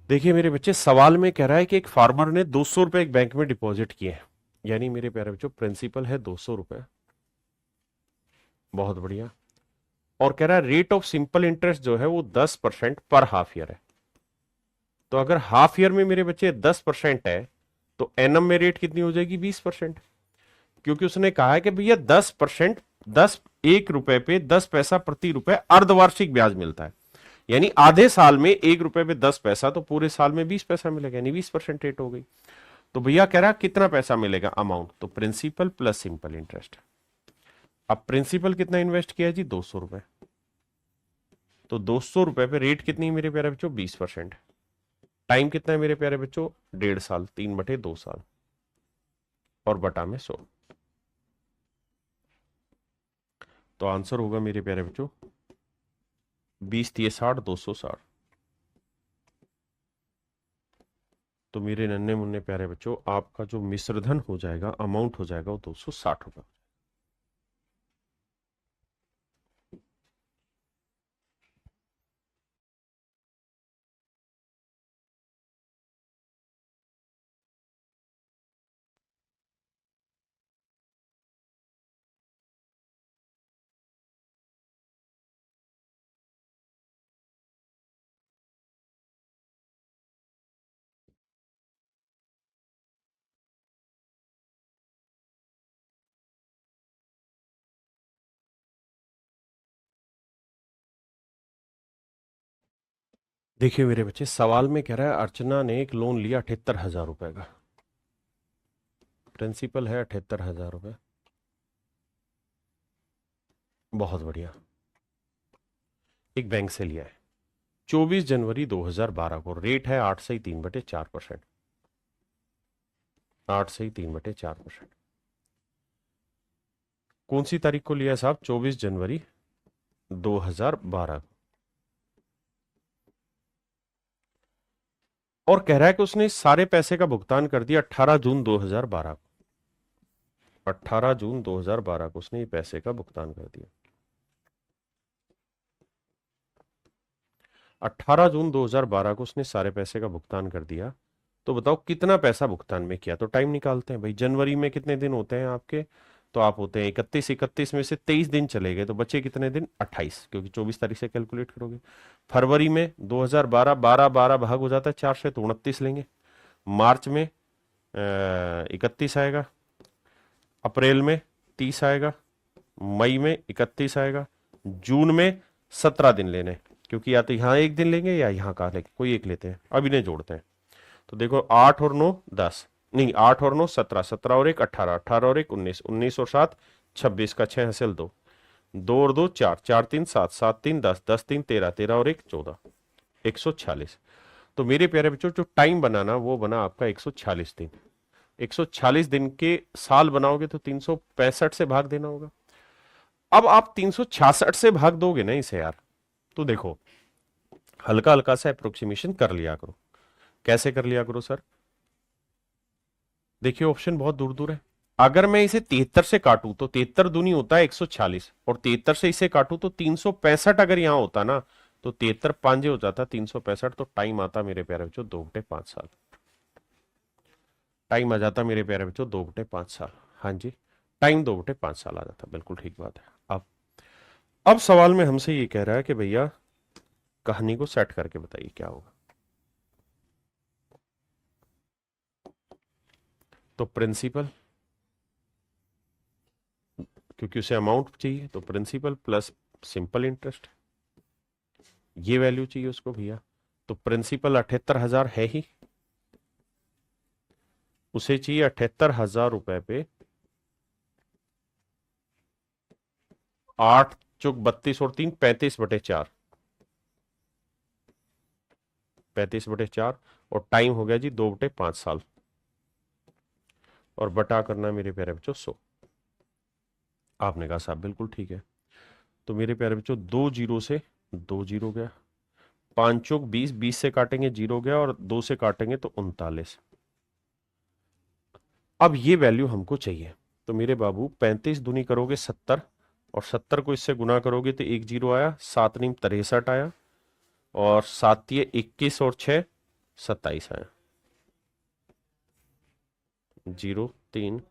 देखिए मेरे बच्चे, सवाल में कह रहा है कि एक फार्मर ने 200 रुपए एक बैंक में डिपॉजिट किए हैं। यानी मेरे प्यारे बच्चों प्रिंसिपल है 200 रुपए। बहुत बढ़िया। और कह रहा है रेट ऑफ सिंपल इंटरेस्ट जो है वो 10% पर हाफ ईयर है। तो अगर हाफ ईयर में मेरे बच्चे 10% है तो एनम में रेट कितनी हो जाएगी? 20%। क्योंकि उसने कहा है कि भैया 10%, 1 रुपए पे 10 पैसा प्रति रुपए अर्धवार्षिक ब्याज मिलता है। यानी आधे साल में 1 रुपए पे 10 पैसा, तो पूरे साल में 20 पैसा मिलेगा, यानी 20% रेट हो गई। तो भैया कह रहा कितना पैसा मिलेगा अमाउंट, तो प्रिंसिपल प्लस सिंपल इंटरेस्ट। अब प्रिंसिपल कितना इन्वेस्ट किया जी, 200 रुपए। तो 200 रुपए पे रेट कितनी है मेरे प्यारे बच्चों, 20%। टाइम कितना है मेरे प्यारे बच्चों, 1.5 साल, 3/2 साल, और बटा में 100। तो आंसर होगा मेरे प्यारे बच्चों 20×3=60, 260। तो मेरे नन्हे मुन्ने प्यारे बच्चों, आपका जो मिश्रधन हो जाएगा, अमाउंट हो जाएगा, वो 260 रुपए। देखिए मेरे बच्चे, सवाल में कह रहा है अर्चना ने एक लोन लिया 78,000 रुपए का। प्रिंसिपल है 78,000 रुपए। बहुत बढ़िया। एक बैंक से लिया है 24 जनवरी 2012 को, रेट है 8 से 3/4%। 8 से 3/4%। कौन सी तारीख को लिया है साहब, 24 जनवरी 2012 को। और कह रहा है कि उसने सारे पैसे का भुगतान कर दिया 18 जून 2012 को। 18 जून 2012 को उसने ये पैसे का भुगतान कर दिया। 18 जून 2012 को उसने सारे पैसे का भुगतान कर दिया। तो बताओ कितना पैसा भुगतान में किया। तो टाइम निकालते हैं भाई, जनवरी में कितने दिन होते हैं आपके, तो आप होते हैं 31। 31 में से 23 दिन चले गए, तो बचे कितने दिन, 28, क्योंकि 24 तारीख से कैलकुलेट करोगे। फरवरी में 2012, 12 भाग हो जाता है 4 से, तो 29 लेंगे। मार्च में 31 आएगा, अप्रैल में 30 आएगा, मई में 31 आएगा, जून में 17 दिन लेने, क्योंकि या तो यहां एक दिन लेंगे या यहां का लेंगे, कोई एक लेते हैं। अब इन्हें जोड़ते हैं, तो देखो 8 और 9 10, नहीं 8 और 9 17, 17 और 1 18, 18 और 1 19, 19 और 7 26 का 6 हासिल 2, 2 और 2 4, 4 3 7, 7 3 10, 10 3 13, 13 और 1 14, 146। तो मेरे प्यारे बच्चों, जो टाइम बनाना वो बना आपका 146 दिन। 146 दिन के साल बनाओगे तो 365 से भाग देना होगा। अब आप 366 से भाग दोगे ना इसे यार, तो देखो हल्का हल्का सा अप्रोक्सीमेशन कर लिया करो। कैसे कर लिया करो सर, देखिए ऑप्शन बहुत दूर दूर है। अगर मैं इसे 73 से काटूं तो 73 दूनी होता है 146, और 73 से इसे काटूं तो 365 अगर यहां होता ना, तो 73 पांजे हो जाता 365। तो टाइम आता मेरे प्यारे बच्चों 2/5 साल। टाइम आ जाता मेरे प्यारे बच्चों 2/5 साल। हाँ जी, टाइम 2/5 साल आ जाता, बिल्कुल ठीक बात है। अब सवाल में हमसे ये कह रहा है कि भैया कहानी को सेट करके बताइए क्या होगा। तो प्रिंसिपल, क्योंकि उसे अमाउंट चाहिए, तो प्रिंसिपल प्लस सिंपल इंटरेस्ट, ये वैल्यू चाहिए उसको भैया। तो प्रिंसिपल 78,000 है ही, उसे चाहिए 78,000 रुपए पे 8 × 32 और 3 35/4, 35/4, और टाइम हो गया जी 2/5 साल, और बटा करना मेरे प्यारे बच्चों 100। आपने कहा साहब बिल्कुल ठीक है। तो मेरे प्यारे बच्चों 2 जीरो से 2 जीरो गया, 5 चौक 20, 20 से काटेंगे 0 गया, और 2 से काटेंगे तो 39। अब ये वैल्यू हमको चाहिए। तो मेरे बाबू 35 दूनी करोगे 70, और 70 को इससे गुना करोगे तो 1 जीरो आया, 7 नीम 63 आया, और 7 तिये 21, और 6 27 आया। 0 3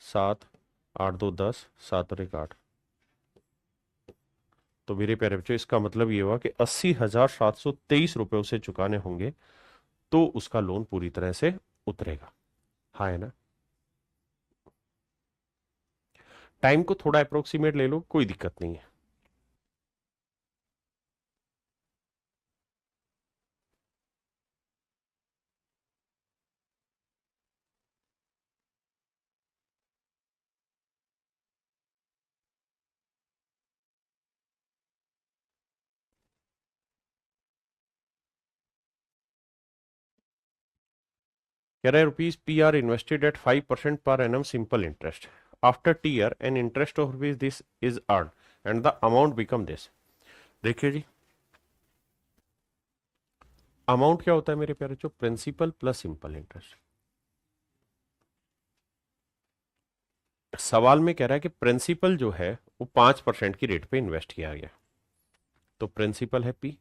7 8 2 10, 7 और 1 8। तो मेरे प्यारे बच्चों इसका मतलब ये हुआ कि 80,723 रुपए उसे चुकाने होंगे, तो उसका लोन पूरी तरह से उतरेगा। हाँ है ना। टाइम को थोड़ा अप्रोक्सीमेट ले लो, कोई दिक्कत नहीं है। कह रहा है rupees P R invested at 5% per annum simple interest after T year an interest of rupees this is earn and the amount become this. देखिए जी, अमाउंट क्या होता है मेरे प्यारे, जो प्रिंसिपल प्लस सिंपल इंटरेस्ट। सवाल में कह रहा है कि प्रिंसिपल जो है वो 5% की रेट पे इन्वेस्ट किया गया, तो प्रिंसिपल है पी,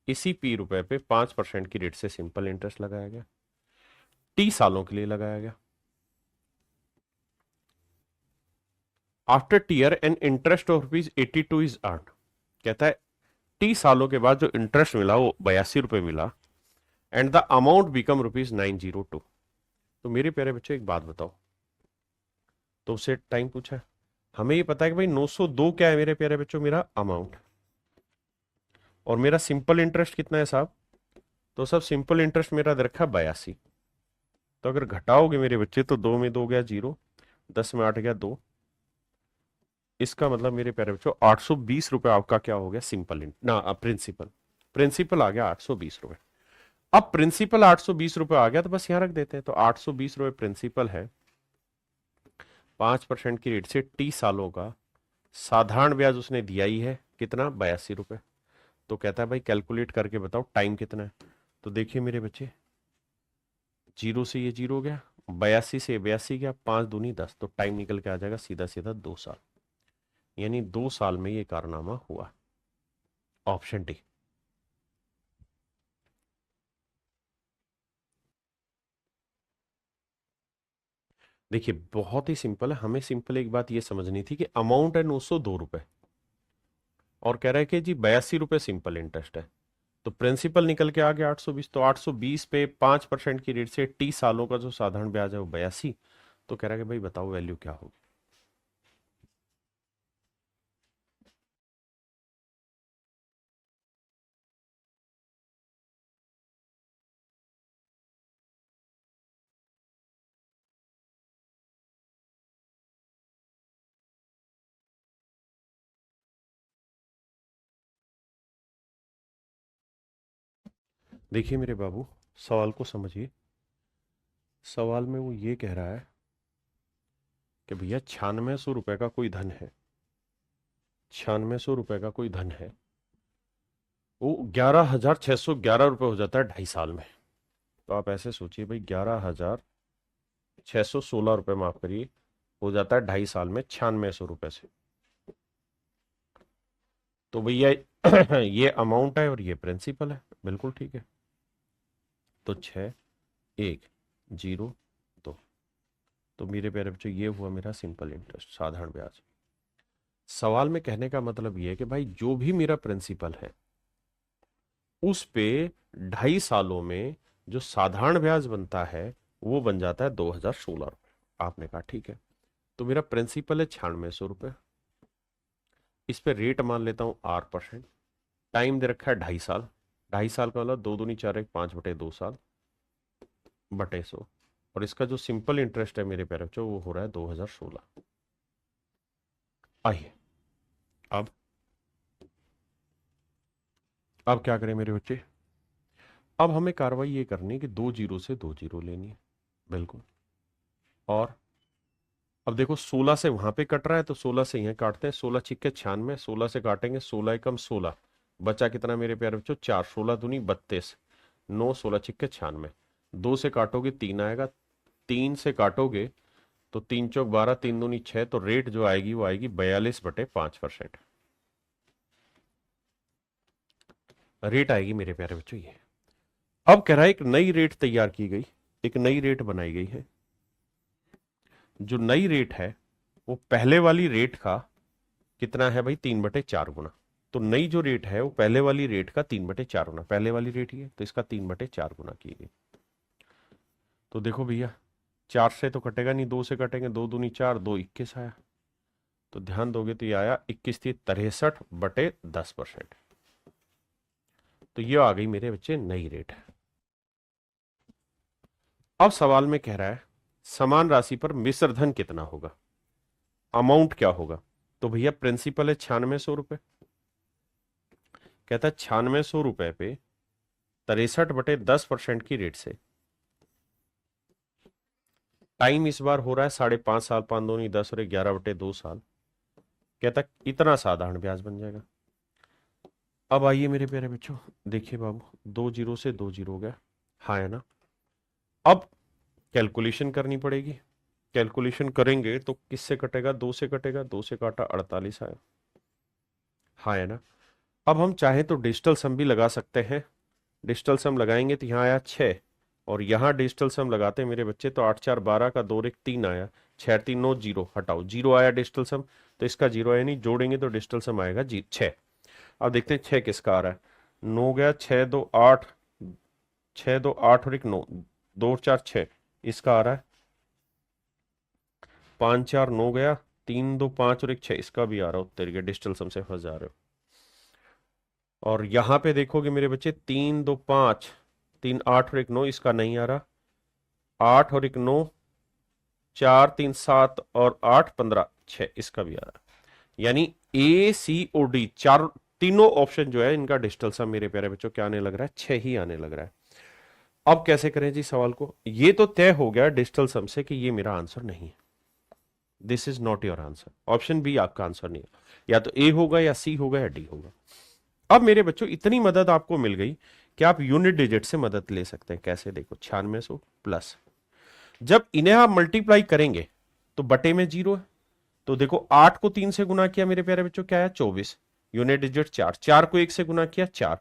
इसी पी रुपए पे 5% की रेट से सिंपल इंटरेस्ट लगाया गया, टी सालों के लिए लगाया गया। After T year an interest of rupees 82 is earn, कहता है टी सालों के बाद जो इंटरेस्ट मिला वो 82 रुपए मिला and the amount become rupees 902। तो मेरे प्यारे बच्चों एक बात बताओ, तो उससे टाइम पूछा है, हमें ये पता है कि भाई 902 क्या है मेरे प्यारे बच्चों, मेरा अमाउंट, और मेरा सिंपल इंटरेस्ट कितना है साहब, तो सब सिंपल इंटरेस्ट मेरा दे रखा 82। तो अगर घटाओगे मेरे बच्चे तो 2 में 2 गया 0, 10 में 8 गया 2, इसका मतलब मेरे प्यारे बच्चों 820 रुपए आपका क्या हो गया, सिंपल ना प्रिंसिपल, प्रिंसिपल आ गया 820 रुपए। अब प्रिंसिपल 820 रुपए आ गया तो बस यहां रख देते हैं, तो 820 रुपए प्रिंसिपल है, 5% की रेट से टी सालों का साधारण ब्याज उसने दिया ही है कितना, 82 रुपए। तो कहता है भाई कैलकुलेट करके बताओ टाइम कितना है। तो देखिए मेरे बच्चे, 0 से ये 0 गया, 82 से 82 गया, 5 दूनी 10, तो टाइम निकल के आ जाएगा सीधा सीधा 2 साल, यानी 2 साल में ये कारनामा हुआ। Option D. देखिए बहुत ही सिंपल है, हमें सिंपल एक बात ये समझनी थी कि अमाउंट है 902 रुपए और कह रहा है कि जी 82 रुपए सिंपल इंटरेस्ट है, तो प्रिंसिपल निकल के आ गया 820, तो 820 पे 5% की रेट से टी सालों का जो साधारण ब्याज है वो 82, तो कह रहा है कि भाई बताओ वैल्यू क्या होगी। देखिए मेरे बाबू, सवाल को समझिए, सवाल में वो ये कह रहा है कि भैया 9600 रुपए का कोई धन है, 9600 रुपए का कोई धन है, वो 11,611 रुपए हो जाता है 2.5 साल में। तो आप ऐसे सोचिए भाई, 11,616 रुपए माफ करिए, हो जाता है 2.5 साल में 9600 रुपए से। तो भैया ये अमाउंट है और ये प्रिंसिपल है, बिल्कुल ठीक है। तो 6 1 0 2, तो मेरे प्यारे बच्चों ये हुआ मेरा सिंपल इंटरेस्ट, साधारण ब्याज। सवाल में कहने का मतलब ये है कि भाई जो भी मेरा प्रिंसिपल है उस पे 2.5 सालों में जो साधारण ब्याज बनता है वो बन जाता है 2016 रुपए। आपने कहा ठीक है, तो मेरा प्रिंसिपल है 9600 रुपए, इस पे रेट मान लेता हूं 8%, टाइम दे रखा है 2.5 साल, 2.5 साल का मतलब 2 दूनी 4 1 5 बटे 2 साल बटे 100, और इसका जो सिंपल इंटरेस्ट है मेरे प्यारे बच्चों वो हो रहा है 2016। आइए अब क्या करें मेरे बच्चे, अब हमें कार्रवाई ये करनी है कि 2 जीरो से 2 जीरो लेनी है, बिल्कुल। और अब देखो 16 से वहां पे कट रहा है तो 16 से यहां काटते हैं, 16 छिक्के 96, 16 से काटेंगे 16 एकम 16, बचा कितना मेरे प्यारे बच्चों 4, 16 दूनी 32, 9 16 छिक्के 96, 2 से काटोगे 3 आएगा, 3 से काटोगे तो 3 चौक 12, 3 दूनी 6, तो रेट जो आएगी वो आएगी 42/5%, रेट आएगी मेरे प्यारे बच्चों ये। अब कह रहा है एक नई रेट तैयार की गई, एक नई रेट बनाई गई है, जो नई रेट है वो पहले वाली रेट का कितना है भाई, 3/4 गुना। तो नई जो रेट है वो पहले वाली रेट का 3/4 गुना, पहले वाली रेट ही है तो इसका 3/4 गुना की गई। तो देखो भैया 4 से तो कटेगा नहीं, 2 से कटेंगे, 2 दूनी 4, 2 21 आया, तो ध्यान दोगे तो ये आया 21 थी 63/10%। तो ये आ गई मेरे बच्चे नई रेट। अब सवाल में कह रहा है समान राशि पर मिश्र धन कितना होगा, अमाउंट क्या होगा। तो भैया प्रिंसिपल है 9600 रुपए, कहता है 9600 रुपए पे 63/10% की रेट से टाइम इस बार हो रहा है 5.5 साल, 5 दूनी 10 और 11/2 साल। कहता इतना साधारण ब्याज बन जाएगा। अब आइए मेरे प्यारे बच्चों, देखिए बाबू, 2 जीरो से 2 जीरो हो गया, हाँ है ना। अब कैलकुलेशन करनी पड़ेगी। कैलकुलेशन करेंगे तो किससे कटेगा? 2 से कटेगा, 2 से काटा 48 आया, हाँ है ना। अब हम चाहें तो डिजिटल सम भी लगा सकते हैं। डिजिटल सम लगाएंगे तो यहाँ आया 6, और यहाँ डिजिटल सम लगाते हैं मेरे बच्चे तो 8 4 12 का 2 और 1 3 आया, 6 3 9 0, हटाओ जीरो आया डिजिटल सम, तो इसका जीरो आया नहीं, जोड़ेंगे तो डिजिटल सम आएगा जी 6। अब देखते हैं 6 किसका आ रहा है। 9 गया, 6 2 8, 6 2 8 और 1 9, 2 4 6, इसका आ रहा है। 5 4 9 गया, 3 2 5 और 1 6, इसका भी आ रहा है। उत्तर के डिजिटल सम से फंस जा रहे हो। और यहां पे देखोगे मेरे बच्चे, 3 2 5, 3 8 और 1 9, इसका नहीं आ रहा। 8 और 1 9, 4 3 7 और 8 15 6, इसका भी आ रहा है। यानी A C O D चार तीनों ऑप्शन जो है इनका डिजिटल सम मेरे प्यारे बच्चों क्या आने लग रहा है? 6 ही आने लग रहा है। अब कैसे करें जी सवाल को? ये तो तय हो गया डिजिटल सम से कि ये मेरा आंसर नहीं है, this is not your answer. Option B आपका आंसर नहीं है, या तो ए होगा या सी होगा या डी होगा। अब मेरे बच्चों इतनी मदद आपको मिल गई कि आप यूनिट डिजिट से मदद ले सकते हैं। कैसे? देखो, 9600 प्लस, जब इन्हें आप मल्टीप्लाई करेंगे तो बटे में जीरो है, तो देखो 8 को 3 से गुना किया मेरे प्यारे बच्चों, क्या है? 24। यूनिट डिजिट 4, 4 को 1 से गुना किया 4,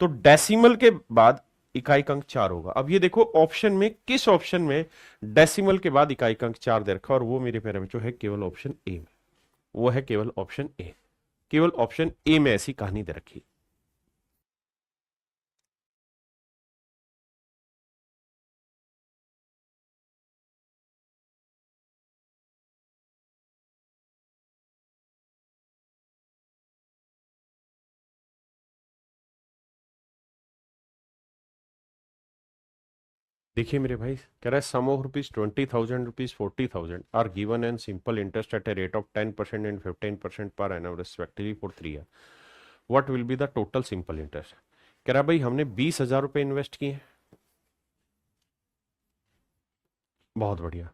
तो डेसिमल के बाद इकाई अंक 4 होगा। अब ये देखो ऑप्शन में, किस ऑप्शन में डेसिमल के बाद इकाई अंक 4 दे रखा, और वो मेरे प्यारे बच्चों है केवल ऑप्शन ए में। वो है केवल ऑप्शन ए, केवल ऑप्शन ए में ऐसी कहानी दे रखी। देखिए मेरे भाई, कह रहा है sum of ₹20,000, ₹40,000 are given and simple interest at a rate of 10% and 15% per annum respectively for 3 year, what will be the total simple interest. कह रहा है भाई हमने 20,000 रुपए इन्वेस्ट किए हैं, बहुत बढ़िया,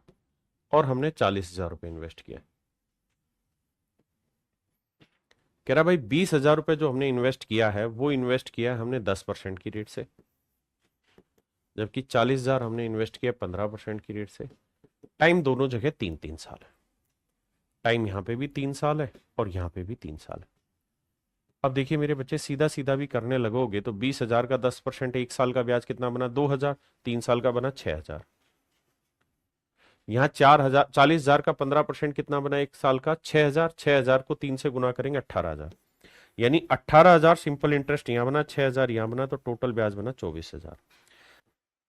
और हमने 40,000 रुपए इन्वेस्ट किया। कह रहा भाई 20,000 रुपए जो हमने इन्वेस्ट किया है वो इन्वेस्ट किया है हमने 10% की रेट से, जबकि 40,000 हमने इन्वेस्ट किया 15% की रेट से। टाइम दोनों जगह 3 3 साल है, टाइम यहां पे भी 3 साल है और यहां पे भी 3 साल है। अब देखिए मेरे बच्चे, सीधा सीधा भी करने लगोगे तो 20,000 का 10% 1 साल का ब्याज कितना बना? 2,000, 3 साल का बना 6,000। यहाँ 4,000, 40,000 का 15% कितना बना 1 साल का? 6,000, 6,000 को 3 से गुना करेंगे 18,000, यानी 18,000 सिंपल इंटरेस्ट यहां बना, 6,000 यहां बना, तो टोटल ब्याज बना 24,000।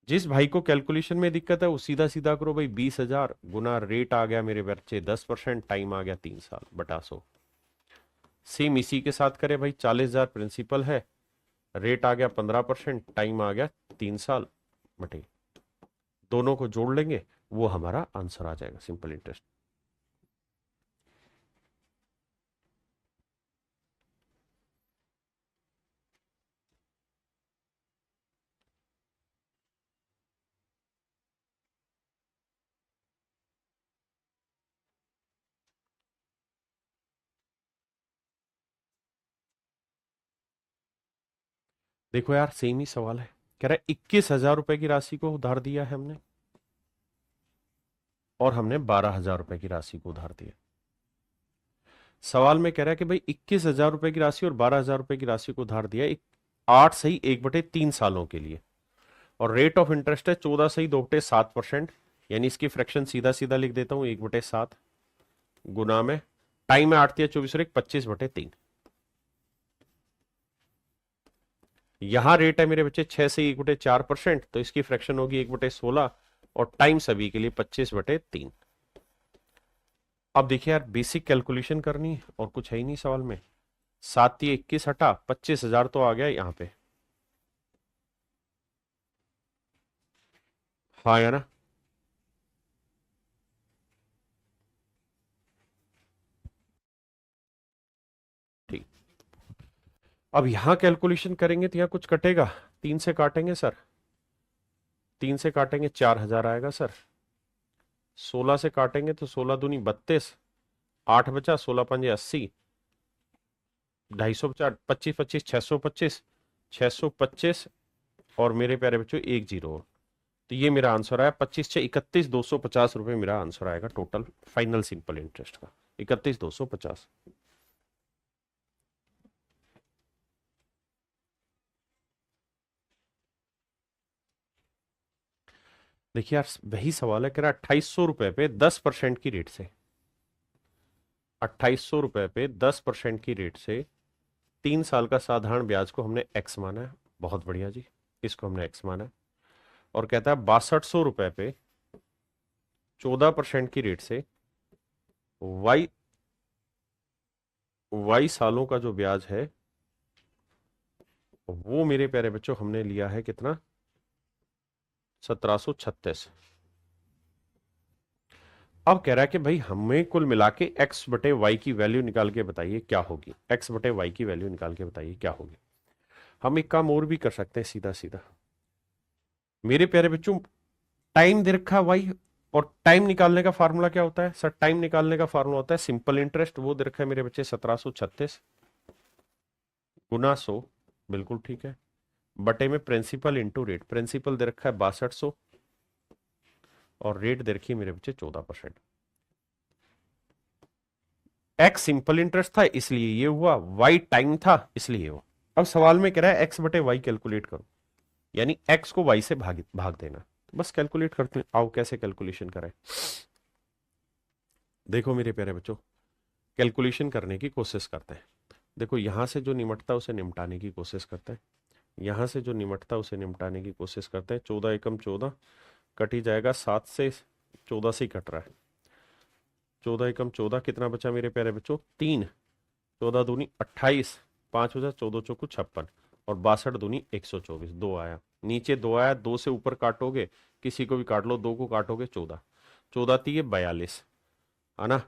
जिस भाई को कैलकुलेशन में दिक्कत है वो सीधा सीधा करो भाई, 20,000 गुना रेट आ गया मेरे बच्चे 10%, टाइम आ गया 3 साल बटा 100। सेम इसी के साथ करें भाई, 40,000 प्रिंसिपल है, रेट आ गया 15%, टाइम आ गया 3 साल बटे, दोनों को जोड़ लेंगे, वो हमारा आंसर आ जाएगा सिंपल इंटरेस्ट। देखो यार सेम ही सवाल है, कह रहा है 21,000 रुपए की राशि को उधार दिया है हमने, और हमने 12,000 रुपए की राशि को उधार दिया। सवाल में कह रहा है कि भाई 21,000 रुपए की राशि और 12,000 रुपए की राशि को उधार दिया, 8 सही 1/3 सालों के लिए, और रेट ऑफ इंटरेस्ट है 14 सही 2/7%, यानी इसकी फ्रैक्शन सीधा सीधा लिख देता हूं 1/7 गुना में, टाइम है 8 3 24 और 1 25/3। यहां रेट है मेरे बच्चे 6 से 1/4%, तो इसकी फ्रैक्शन होगी 1/16, और टाइम सभी के लिए 25/3। अब देखिए यार, बेसिक कैलकुलेशन करनी है और कुछ है ही नहीं सवाल में। 7 3 21 हटा 25,000 तो आ गया यहां पे, हाँ या ना। ठीक, अब यहां कैलकुलेशन करेंगे तो यहां कुछ कटेगा, 3 से काटेंगे सर, 3 से काटेंगे 4,000 आएगा सर, 16 से काटेंगे तो 16 दूनी 32, 8 बचा, 16 पंजे 80, 250, 25 25, 625, 625 और मेरे प्यारे बच्चों एक जीरो। तो ये मेरा आंसर आया 25 6 31 250 रुपए मेरा आंसर आएगा टोटल फाइनल सिंपल इंटरेस्ट का, 31 250। देखिए यार वही सवाल है, कह रहा 2800 रुपए पे 10% की रेट से, 2800 रुपए पे 10% की रेट से 3 साल का साधारण ब्याज को हमने एक्स माना है। बहुत बढ़िया जी, इसको हमने एक्स माना है। और कहता है 6200 रुपए पे 14% की रेट से वाई वाई सालों का जो ब्याज है वो मेरे प्यारे बच्चों हमने लिया है कितना, 1736। अब कह रहा है कि भाई हमें कुल मिला के एक्स बटे वाई की वैल्यू निकाल के बताइए क्या होगी, एक्स बटे वाई की वैल्यू निकाल के बताइए क्या होगी। हम एक काम और भी कर सकते हैं सीधा सीधा, मेरे प्यारे बच्चों टाइम दे रखा वाई, और टाइम निकालने का फार्मूला क्या होता है सर, टाइम निकालने का फार्मूला होता है सिंपल इंटरेस्ट, वो दे रखा है मेरे बच्चे 1736 गुना 100, बिल्कुल ठीक है, बटे में प्रिंसिपल इंटू रेट, प्रिंसिपल दे रखा है 6200 और रेट दे रखी है मेरे बच्चे 14%। एक्स सिंपल इंटरेस्ट था इसलिए ये हुआ, वाई टाइम था इसलिए हुआ। अब सवाल में कह रहा है एक्स बटे वाई कैलकुलेट करो, यानी एक्स को वाई से भाग देना। बस कैलकुलेट करते हैं, आओ कैसे कैलकुलेशन करें। देखो मेरे प्यारे बच्चों, कैलकुलेशन करने की कोशिश करते हैं। देखो यहां से जो निमटता है उसे निमटाने की कोशिश करते हैं, यहां से जो निमटता है उसे निमटाने की कोशिश करते हैं। 14 एकम 14 कट ही जाएगा, 7 से 14 से ही कट रहा है, 14 एकम 14 कितना बचा मेरे प्यारे बच्चों 3, 14 दूनी 28, 5 बजा, 14 चौको 56 और 62 दूनी 124, 2 आया, नीचे 2 आया, 2 से ऊपर काटोगे किसी को भी काट लो, 2 को काटोगे 14, 14 थी ये 42 है ना,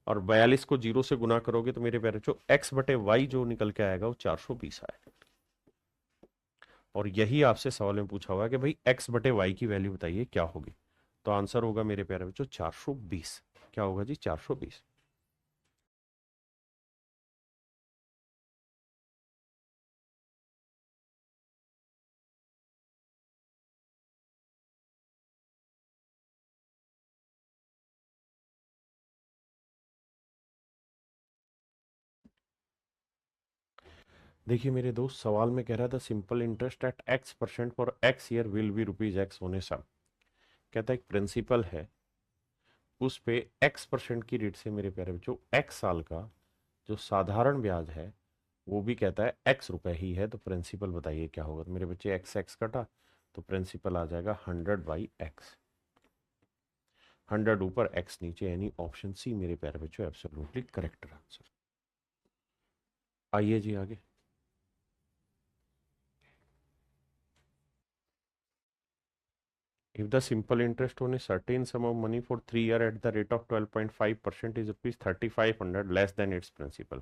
और 42 को 0 से गुना करोगे तो मेरे प्यारे बच्चों एक्स बटे वाई जो निकल के आएगा वो 420 आएगा। और यही आपसे सवाल में पूछा हुआ है कि भाई एक्स बटे वाई की वैल्यू बताइए क्या होगी, तो आंसर होगा मेरे प्यारे बच्चों 420। क्या होगा जी 420। देखिए मेरे दोस्त सवाल में कह रहा था simple interest eight x% for x year will be rupees x होने सब, कहता है एक प्रिंसिपल है उस पे x% की रेट से मेरे प्यारे बच्चों x साल का जो साधारण ब्याज है वो भी कहता है x रुपए ही है, तो प्रिंसिपल बताइए क्या होगा। तो मेरे बच्चे एक्स एक्स कटा तो प्रिंसिपल आ जाएगा 100/x, 100 ऊपर x नीचे, यानी ऑप्शन सी मेरे प्यारे बच्चों एब्सोल्युटली करेक्ट आंसर। आइए जी आगे। If the simple interest on a certain sum of money for 3 years at the rate of 12.5% is rupees 3500 less than its principal,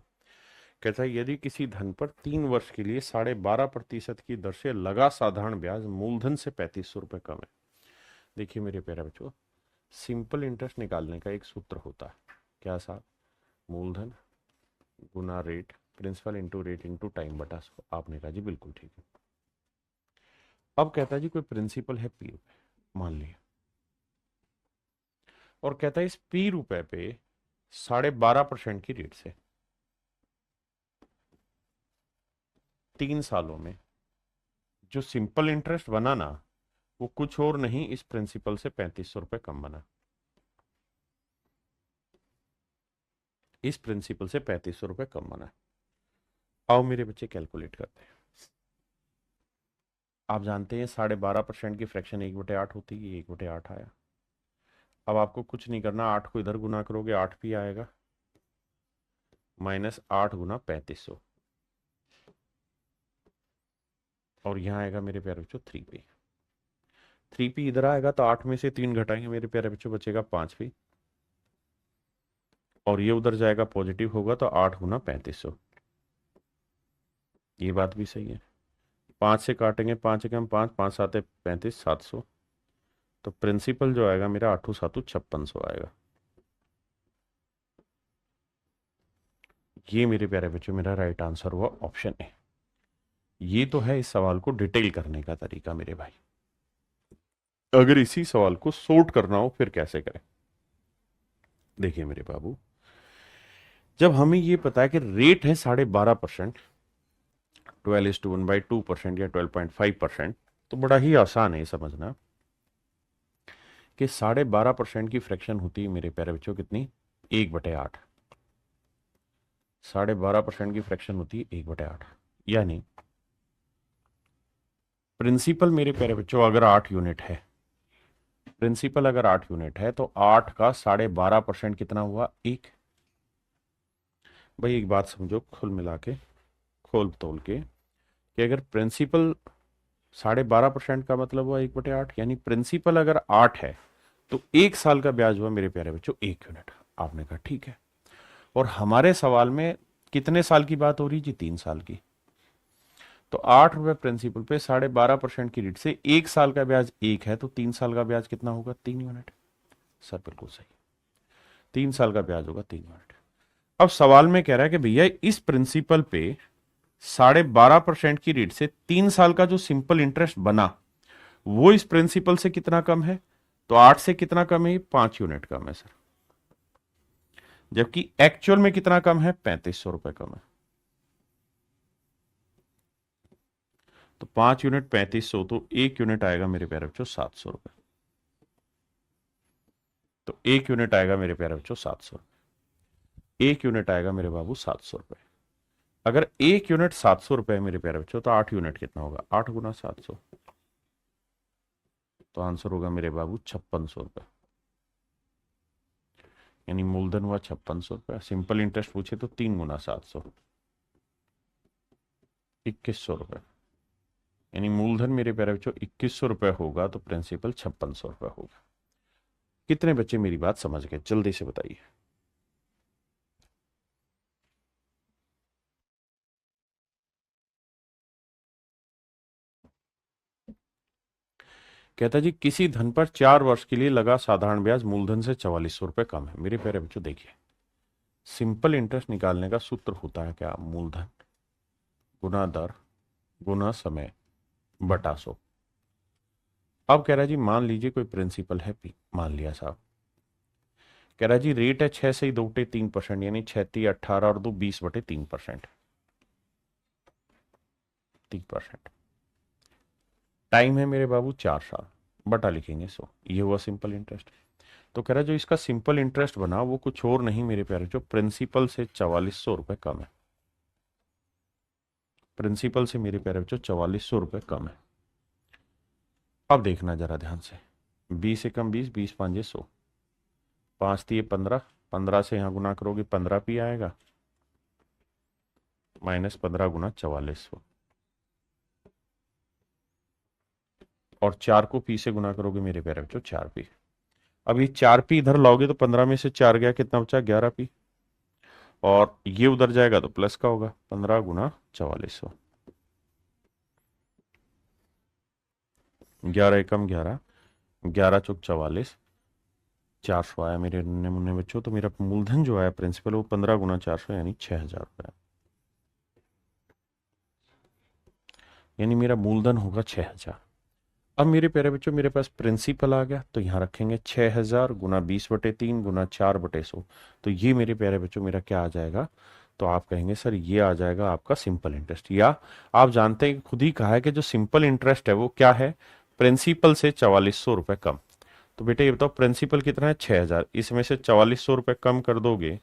कहता है यदि किसी धन पर 3 वर्ष के लिए 12.5% की दर से लगा साधारण ब्याज मूलधन से 3500 रुपये कम है। देखिए मेरे प्यारे बच्चों, सिंपल इंटरेस्ट निकालने का एक सूत्र होता है, क्या साहब, मूलधन गुना rate, principal into rate into time बटा 100। आपने कहा जी बिल्कुल ठीक है। अब कहता है जी कोई प्रिंसिपल है P रुपए मान लिया, और कहता है इस P रुपए पे 12.5% की रेट से 3 सालों में जो सिंपल इंटरेस्ट बना ना वो कुछ और नहीं इस प्रिंसिपल से 3500 रुपये कम बना, इस प्रिंसिपल से 3500 रुपये कम बना। आओ मेरे बच्चे कैलकुलेट करते हैं। आप जानते हैं 12.5% की फ्रैक्शन 1/8 होती है, 1/8 आया। अब आपको कुछ नहीं करना, 8 को इधर गुना करोगे 8 भी आएगा, -8 गुना 3500, और यहाँ आएगा मेरे प्यारे बच्चों 3p, 3p इधर आएगा तो 8 में से 3 घटाएंगे मेरे प्यारे बच्चों बचेगा 5p, और ये उधर जाएगा पॉजिटिव होगा तो 8 गुना 3500, ये बात भी सही है। 5 से काटेंगे, 5 एकम 5, 5 7 35, 700, तो प्रिंसिपल जो आएगा मेरा 8 7 5600 आएगा। ये मेरे प्यारे बच्चों मेरा राइट आंसर हुआ ऑप्शन ए। ये तो है इस सवाल को डिटेल करने का तरीका मेरे भाई। अगर इसी सवाल को सोर्ट करना हो फिर कैसे करें? देखिए मेरे बाबू, जब हमें ये पता है कि रेट है 12.5%, 12:1/2% या 12.5%, तो बड़ा ही आसान है समझना कि 12.5% की फ्रैक्शन होती है मेरे प्यारे बच्चों कितनी? 1/8। 12.5% की फ्रैक्शन होती है 1/8, यानी प्रिंसिपल मेरे प्यारे बच्चों अगर 8 यूनिट है, प्रिंसिपल अगर 8 यूनिट है तो 8 का 12.5% कितना हुआ? 1। भाई एक बात समझो, खुल मिला के खोल तोल के, कि अगर प्रिंसिपल 12.5% का मतलब हुआ 1/8, यानी प्रिंसिपल अगर 8 है तो 1 साल का ब्याज हुआ मेरे प्यारे बच्चों 1 यूनिट। आपने कहा ठीक है। और हमारे सवाल में कितने साल की बात हो रही जी? 3 साल की। तो 8 रुपए प्रिंसिपल पे 12.5% की रेट से 1 साल का ब्याज 1 है, तो 3 साल का ब्याज कितना होगा? 3 यूनिट। सर बिल्कुल सही, 3 साल का ब्याज होगा 3 यूनिट। अब सवाल में कह रहा है कि भैया इस प्रिंसिपल पे 12.5% की रेट से 3 साल का जो सिंपल इंटरेस्ट बना वो इस प्रिंसिपल से कितना कम है? तो 8 से कितना कम है? 5 यूनिट कम है सर। जबकि एक्चुअल में कितना कम है? 3500 रुपए कम है। तो 5 यूनिट 3500, तो 1 यूनिट आएगा मेरे प्यारे बच्चों 700 रुपए। तो 1 यूनिट आएगा मेरे प्यारे बच्चों 700। 1 यूनिट आएगा मेरे बाबू 700 रुपए। अगर 1 यूनिट 700 रुपए है मेरे प्यारे बच्चों, तो 8 यूनिट कितना होगा? 8 गुना 700, तो आंसर होगा मेरे बाबू 5600 रुपए। यानी मूलधन हुआ 5600 रुपए, सिंपल इंटरेस्ट पूछे तो 3 गुना 700, 2100 रुपए। यानी मूलधन मेरे प्यारे बच्चों 2100 रुपए होगा, तो प्रिंसिपल 5600 रुपए होगा। कितने बच्चे मेरी बात समझ गए? जल्दी से बताइए। कहता जी किसी धन पर 4 वर्ष के लिए लगा साधारण ब्याज मूलधन से 4400 रुपए कम है। मेरे प्यारे बच्चों देखिए, सिंपल इंटरेस्ट निकालने का सूत्र होता है क्या? मूलधन गुना दर गुना समय बटा 100। अब कह रहा जी मान लीजिए कोई प्रिंसिपल है पी, मान लिया साहब। कह रहा जी रेट है 6 से 2/3%, यानी 6 × 18 और 2 20/3%। 3%। टाइम है मेरे बाबू 4 साल, बटा लिखेंगे 100। ये हुआ सिंपल इंटरेस्ट। तो कह रहा जो इसका सिंपल इंटरेस्ट बना वो कुछ और नहीं मेरे प्यारे, जो प्रिंसिपल से 4400 रुपए कम है। प्रिंसिपल से मेरे प्यारे बच्चों 4400 रुपए कम है। अब देखना जरा ध्यान से, 20 एकम 20, 20 पांजे 100, 5 तिये 15, 15 से यहां गुना करोगे 15 पी आएगा, माइनस 15 गुना 4400, और 4 को पी से गुना करोगे मेरे प्यारे बच्चों 4 पी। अब ये 4 पी इधर लाओगे तो 15 में से 4 गया, कितना बचा? 11 पी। और ये उधर जाएगा तो प्लस का होगा, 15 गुना 4400, 11 एकम 11, 11 चौक 44, 400 आया मेरे नन्हे मुन्ने बच्चों। तो मेरा मूलधन जो आया प्रिंसिपल वो 15 गुना 400 यानी 6000 रुपया। यानी मेरा मूलधन होगा 6000। अब मेरे प्यारे बच्चों मेरे पास प्रिंसिपल आ गया, तो यहां रखेंगे 6000 गुना 20/3 गुना 4/100। तो ये मेरे प्यारे बच्चों मेरा क्या आ जाएगा? तो आप कहेंगे सर ये आ जाएगा आपका सिंपल इंटरेस्ट, या आप जानते हैं खुद ही कहा है कि जो सिंपल इंटरेस्ट है वो क्या है? प्रिंसिपल से 4400 रुपए कम। तो बेटे ये बताओ प्रिंसिपल कितना है? 6000, इसमें से 4400 रुपए कम कर दोगे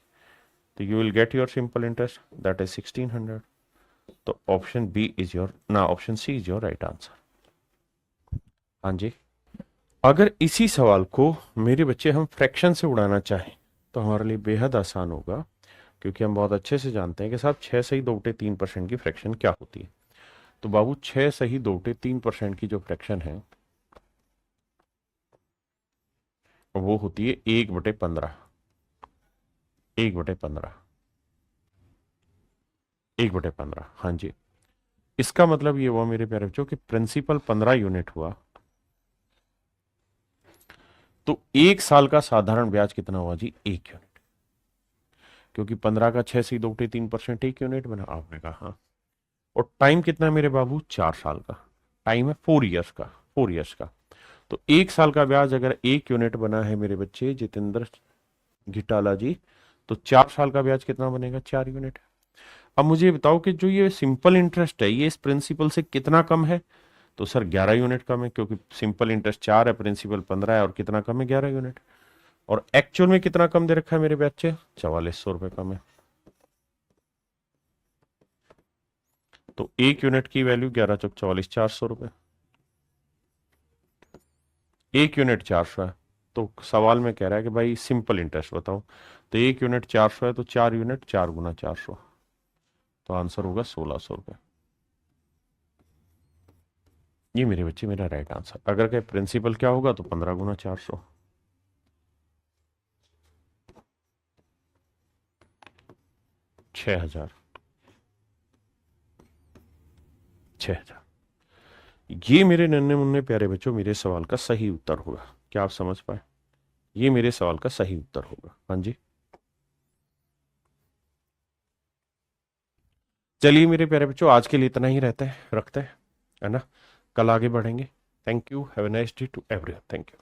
तो you will get your simple interest, that is 1600। तो ऑप्शन बी इज योर ना, option C is your right answer. हाँ जी। अगर इसी सवाल को मेरे बच्चे हम फ्रैक्शन से उड़ाना चाहें तो हमारे लिए बेहद आसान होगा, क्योंकि हम बहुत अच्छे से जानते हैं कि साहब 6 सही 2/3% की फ्रैक्शन क्या होती है। तो बाबू 6 सही 2/3% की जो फ्रैक्शन है वो होती है 1/15। 1/15, 1/15, हाँ जी। इसका मतलब ये हुआ मेरे प्यारे बच्चों कि प्रिंसिपल 15 यूनिट हुआ, तो 1 साल का साधारण ब्याज कितना हुआ जी? 1 यूनिट, क्योंकि 15 का 6 से 2.3% 1 यूनिट बना। आपने कहा हाँ। और टाइम कितना है मेरे बाबू? 4 साल का टाइम है, 4 इयर्स का, 4 इयर्स का। तो 1 साल का ब्याज अगर 1 यूनिट बना है मेरे बच्चे जितेंद्र घिटाला जी, तो 4 साल का ब्याज कितना बनेगा? 4 यूनिट। अब मुझे बताओ कि जो ये सिंपल इंटरेस्ट है ये इस प्रिंसिपल से कितना कम है? तो सर 11 यूनिट कम है, क्योंकि सिंपल इंटरेस्ट 4 है, प्रिंसिपल 15 है, और कितना कम है? 11 यूनिट। और एक्चुअल में कितना कम दे रखा है मेरे बच्चे? 4400 रुपए कम है। तो 1 यूनिट की वैल्यू 11 चौक 44, 400 रुपए। 1 यूनिट 400 है। तो सवाल में कह रहा है कि भाई सिंपल इंटरेस्ट बताओ। तो 1 यूनिट 400 है, तो 4 यूनिट 4 गुना 400, तो आंसर होगा 1600 रुपए। ये मेरे बच्चे मेरा राइट आंसर। अगर कहे प्रिंसिपल क्या होगा तो 15 गुना 400, 6000, 6000। ये मेरे नन्हे मुन्ने प्यारे बच्चों मेरे सवाल का सही उत्तर होगा। क्या आप समझ पाए? ये मेरे सवाल का सही उत्तर होगा। हाँ जी। चलिए मेरे प्यारे बच्चों आज के लिए इतना ही रहता है, रखते हैं, है ना। कल आगे बढ़ेंगे। Thank you. Have a nice day to everyone. Thank you.